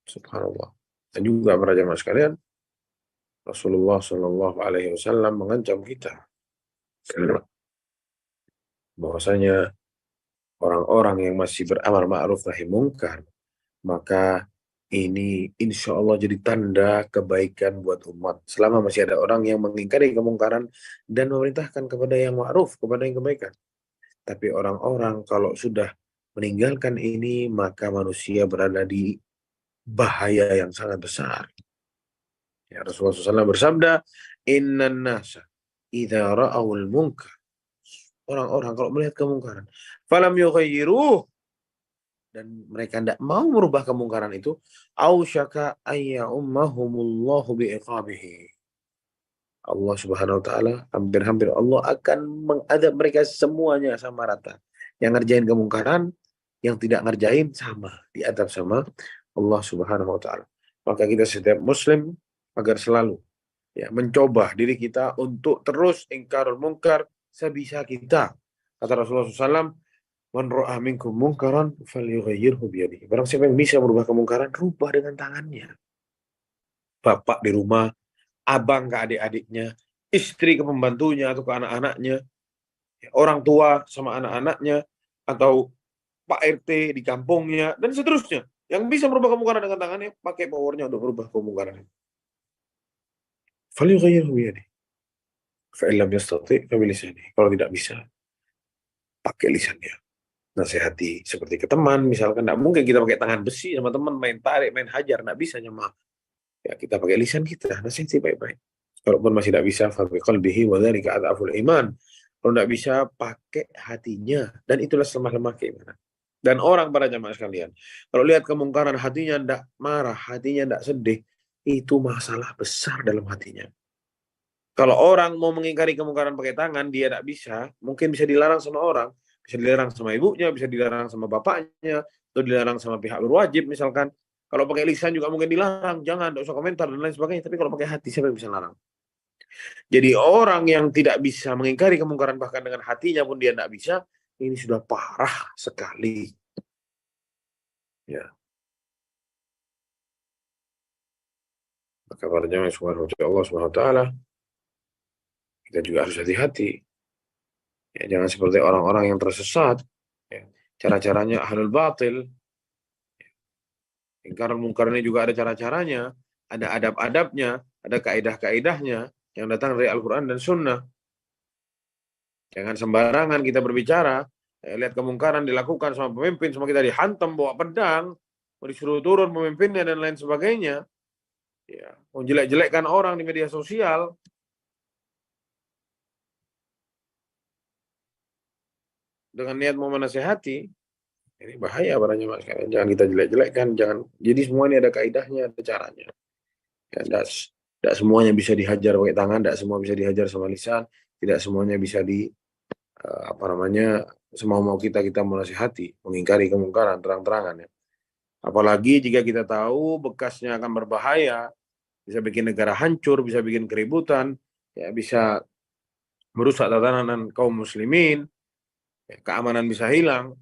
Subhanallah. Dan juga para jamaah sekalian, Rasulullah Shallallahu Alaihi Wasallam mengancam kita bahwasanya orang-orang yang masih beramar ma'ruf nahi munkar, maka ini insya Allah jadi tanda kebaikan buat umat. Selama masih ada orang yang mengingkari kemungkaran dan memerintahkan kepada yang ma'ruf, kepada yang kebaikan. Tapi orang-orang kalau sudah meninggalkan ini, maka manusia berada di bahaya yang sangat besar. Ya, Rasulullah SAW bersabda, innan nasa idza ra'awul munkar. Orang-orang kalau melihat kemungkaran, falam yughayyiruh, dan mereka tidak mau merubah kemungkaran itu, ausyaka ayya ummahumullahu bi'iqabihi. Allah Subhanahu wa taala, hampir-hampir Allah akan mengadab mereka semuanya sama rata. Yang ngerjain kemungkaran, yang tidak ngerjain sama, diadab sama Allah Subhanahu wa taala. Maka kita setiap muslim agar selalu, ya, mencoba diri kita untuk terus ingkarul munkar sebisa kita. Kata Rasulullah SAW, man ra'a minkum munkaran falyughayyirhu biyadihi. Barang siapa yang bisa merubah kemungkaran, rubah dengan tangannya. Bapak di rumah, abang ke adik-adiknya, istri ke pembantunya atau ke anak-anaknya, orang tua sama anak-anaknya, atau Pak RT di kampungnya, dan seterusnya. Yang bisa merubah kemungkaran dengan tangannya, pakai powernya untuk merubah kemungkaran. Falyughayyirhu biyadihi. Fa in lam yastati' fa bilisanihi. Kalau tidak bisa, pakai lisannya. Nasihati seperti ke teman, misalkan. Nggak mungkin kita pakai tangan besi sama teman, main tarik, main hajar. Nggak bisa, nyamah. Ya, kita pakai lisan kita, nasihati baik-baik. Kalaupun masih tidak bisa, fa biqalbihi wa dzalika adhaful iman. Kalau tidak bisa, pakai hatinya. Dan itulah lemah-lemah keimanan. Dan orang, para jamaah sekalian, kalau lihat kemungkaran, hatinya tidak marah, hatinya tidak sedih, itu masalah besar dalam hatinya. Kalau orang mau mengingkari kemungkaran pakai tangan, dia tidak bisa, mungkin bisa dilarang sama orang, bisa dilarang sama ibunya, bisa dilarang sama bapaknya, atau dilarang sama pihak berwajib misalkan. Kalau pakai lisan juga mungkin dilarang, jangan, tidak usah komentar dan lain sebagainya. Tapi kalau pakai hati, siapa yang bisa larang? Jadi orang yang tidak bisa mengingkari kemungkaran bahkan dengan hatinya pun dia tidak bisa, ini sudah parah sekali. Ya. Maka para jamaah Allah Subhanahu wa taala, kita juga harus hati-hati. Ya, jangan seperti orang-orang yang tersesat. Ya. Cara-caranya ahlul batil. Ingkar mungkar ini juga ada cara-caranya, ada adab-adabnya, ada kaidah-kaidahnya yang datang dari Al-Quran dan Sunnah. Jangan sembarangan kita berbicara, lihat kemungkaran dilakukan sama pemimpin, sama kita dihantam bawa pedang, mau disuruh turun pemimpinnya dan lain sebagainya. Ya, mau jelek-jelekkan orang di media sosial. Dengan niat mau menasehati, ini bahaya para jemaah sekalian. Jangan kita jelek-jelekkan, jangan. Jadi semua ini ada kaidahnya, ada caranya. Ya, tidak semuanya bisa dihajar pakai tangan, tidak semua bisa dihajar sama lisan, tidak semuanya bisa semau-mau kita menasihati, mengingkari kemungkaran terang-terangan. Ya. Apalagi jika kita tahu bekasnya akan berbahaya, bisa bikin negara hancur, bisa bikin keributan, ya bisa merusak tatanan kaum muslimin, ya, keamanan bisa hilang,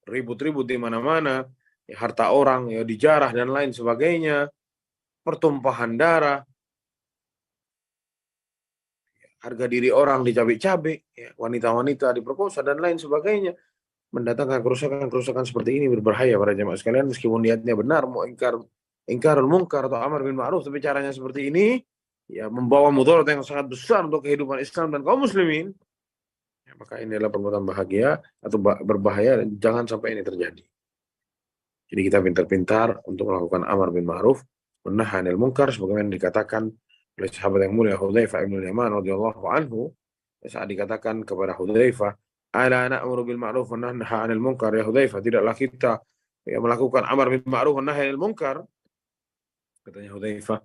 ribut-ribut di mana-mana, ya, harta orang ya dijarah dan lain sebagainya, pertumpahan darah, harga diri orang dicabik-cabik, ya, wanita-wanita diperkosa dan lain sebagainya, mendatangkan kerusakan-kerusakan seperti ini berbahaya para jemaah sekalian. Meskipun niatnya benar mau ingkarul munkar atau amar bil ma'ruf, tapi caranya seperti ini ya membawa mudarat yang sangat besar untuk kehidupan Islam dan kaum muslimin, ya, maka ini adalah perbuatan bahagia atau berbahaya, dan jangan sampai ini terjadi. Jadi kita pintar-pintar untuk melakukan amar bil ma'ruf, menahi anil munkar, sebagaimana dikatakan oleh sahabat yang mulia Hudzaifah bin Yaman radhiyallahu anhu, saat dikatakan kepada Hudzaifah, ala na'muru bil ma'ruf wa nanha 'anil munkar, ya Hudzaifah, tidaklah kita melakukan amar bil ma'ruf wa nahi 'anil munkar? Katanya Hudzaifah,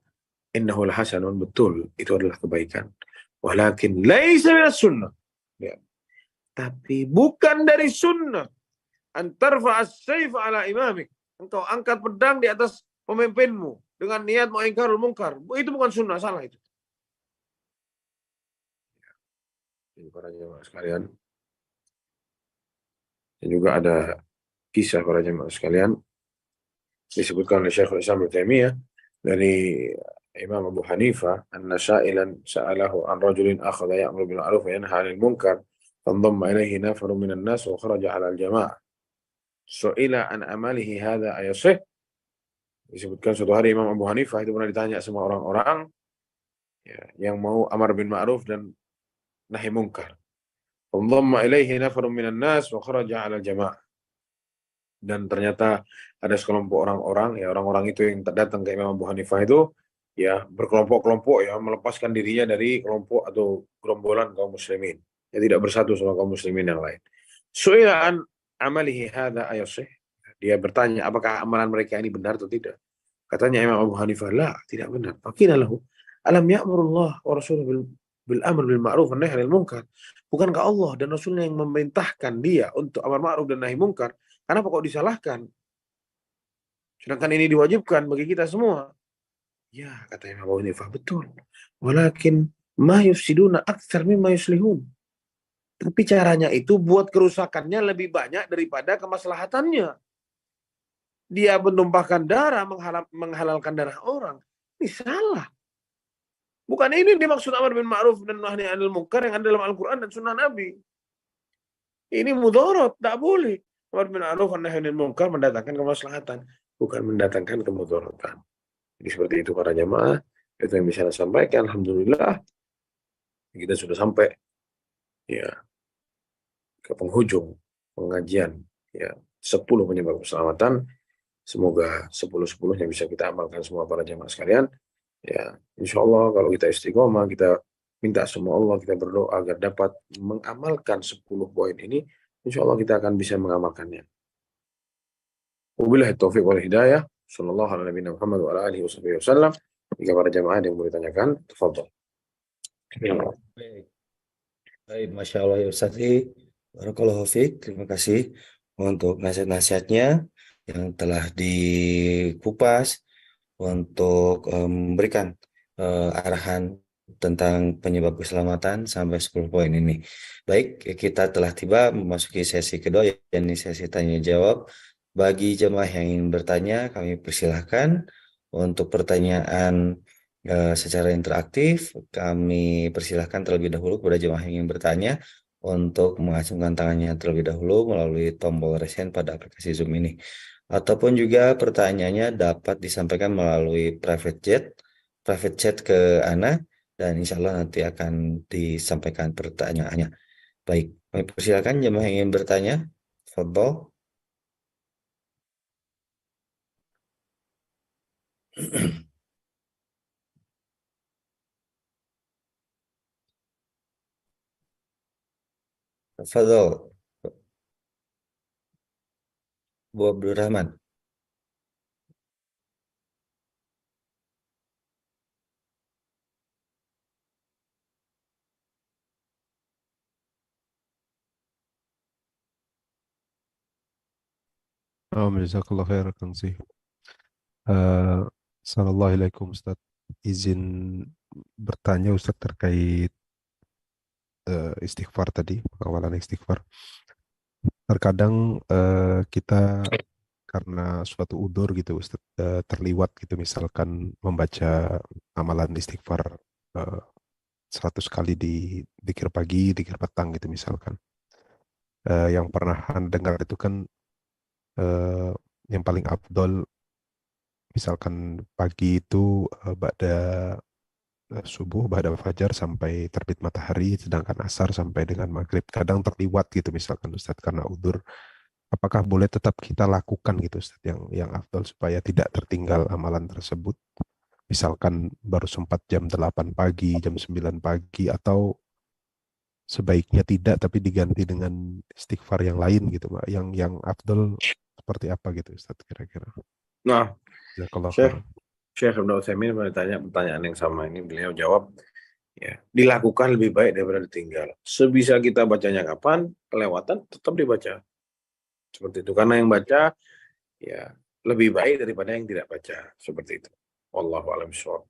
innahu hasanun, betul, itu adalah kebaikan. Walakin laisa minas sunnah. Ya. Tapi bukan dari sunnah. Antarfa as-sayf ala imamik. Engkau angkat pedang di atas pemimpinmu dengan niat mau ingkarul munkar. Itu bukan sunnah, salah itu. Jadi para jemaah sekalian, dan juga ada kisah para jemaah sekalian disebutkan oleh Syekhul Islam Ibnu Taimiyah dari Imam Abu Hanifah, anna sa'ilan sa'alahu an rajulin akhadha ya'muru bil ma'ruf wa yanha 'anil munkar, fandamma ilayhi nafarun minan nas wa kharaja 'ala al-jama'ah. Su'ila an amalihi hadha ayasih. Disebutkan suatu hari Imam Abu Hanifah itu pernah ditanya sama orang-orang, ya, yang mau amar bin ma'ruf dan nahi munkar. Fandamma ilayhi nafarun minan nas wa kharaja 'ala al-jama'ah. Dan ternyata ada sekelompok orang-orang, ya orang-orang itu yang datang ke Imam Abu Hanifah itu, ya berkelompok-kelompok, ya melepaskan dirinya dari kelompok atau gerombolan kaum muslimin, ya tidak bersatu sama kaum muslimin yang lain. Su'ila an amalihi hadza ayasih. Dia bertanya apakah amalan mereka ini benar atau tidak. Katanya Imam Abu Hanifah, la, tidak benar. Faqila lahu, alam ya'murullah wa rasuluhu bil amr bil ma'ruf wa nahy 'anil munkar. Bukankah Allah dan Rasulnya yang memerintahkan dia untuk amar ma'ruf dan nahi munkar? Kenapa kok disalahkan? Sedangkan ini diwajibkan bagi kita semua. Ya, kata Imam Abu Hanifah, betul. Walakin ma yufsiduna aktsar mimma yuslihun. Tapi caranya itu buat kerusakannya lebih banyak daripada kemaslahatannya. Dia menumpahkan darah, menghalalkan darah orang. Ini salah. Bukan ini dimaksud amar bil ma'ruf dan nahi 'anil munkar yang ada dalam Al-Quran dan Sunnah Nabi. Ini mudarat, tidak boleh. Amar bil ma'ruf wa nahy anil munkar mendatangkan kemaslahatan, bukan mendatangkan kemudaratan. Jadi seperti itu para jamaah, itu yang bisa saya sampaikan. Alhamdulillah kita sudah sampai ya ke penghujung pengajian ya 10 penyebab keselamatan. Semoga 10-10-nya bisa kita amalkan semua para jamaah sekalian. Ya, insya Allah kalau kita istiqomah, kita minta semua Allah, kita berdoa agar dapat mengamalkan 10 poin ini, insya Allah kita akan bisa mengamalkannya. Wabillahi taufiq wal hidayah. Sallallahu alaihi Muhammad wa ala alihi wasallam. Jika para jamaah yang mau ditanyakan, tafadhol. Baik, baik, Masya Allah ya Ustaz. Barakallahu fiik. Terima kasih untuk nasihat-nasihatnya yang telah dikupas untuk memberikan arahan tentang penyebab keselamatan sampai 10 poin ini. Baik, kita telah tiba memasuki sesi kedua, yakni sesi tanya jawab. Bagi jemaah yang ingin bertanya, kami persilahkan untuk pertanyaan secara interaktif. Kami persilahkan terlebih dahulu kepada jemaah yang ingin bertanya untuk mengacungkan tangannya terlebih dahulu melalui tombol raise hand pada aplikasi Zoom ini. Ataupun juga pertanyaannya dapat disampaikan melalui private chat ke Ana, dan insya Allah nanti akan disampaikan pertanyaannya. Baik, kami persilakan jemaah yang ingin bertanya. Fadhol. Fadhol, Bu Abdurrahman. Jazakallah khair Kang Sih. Assalamualaikum Ustaz. Izin bertanya Ustaz terkait istighfar tadi, pengawalan istighfar. Terkadang kita karena suatu udzur gitu Ustaz, terliwat gitu, misalkan membaca amalan istighfar 100 kali di dzikir pagi, dzikir petang gitu misalkan. Yang pernah dengar itu kan yang paling afdol misalkan pagi itu ba'da subuh, ba'da fajar sampai terbit matahari, sedangkan asar sampai dengan maghrib. Kadang terliwat gitu misalkan Ustadz karena udzur. Apakah boleh tetap kita lakukan gitu Ustadz yang afdol supaya tidak tertinggal amalan tersebut? Misalkan baru sempat jam 8 pagi, jam 9 pagi, atau sebaiknya tidak tapi diganti dengan istighfar yang lain gitu Pak. Yang afdol seperti apa gitu Ustadz kira-kira? Nah, Jazakallah Syekh khairan. Ibnu Utsaimin bertanya pertanyaan yang sama ini, beliau jawab, ya, dilakukan lebih baik daripada ditinggal. Sebisa kita bacanya kapan, kelewatan tetap dibaca. Seperti itu. Karena yang baca ya lebih baik daripada yang tidak baca. Seperti itu. Wallahu a'lam bishawab.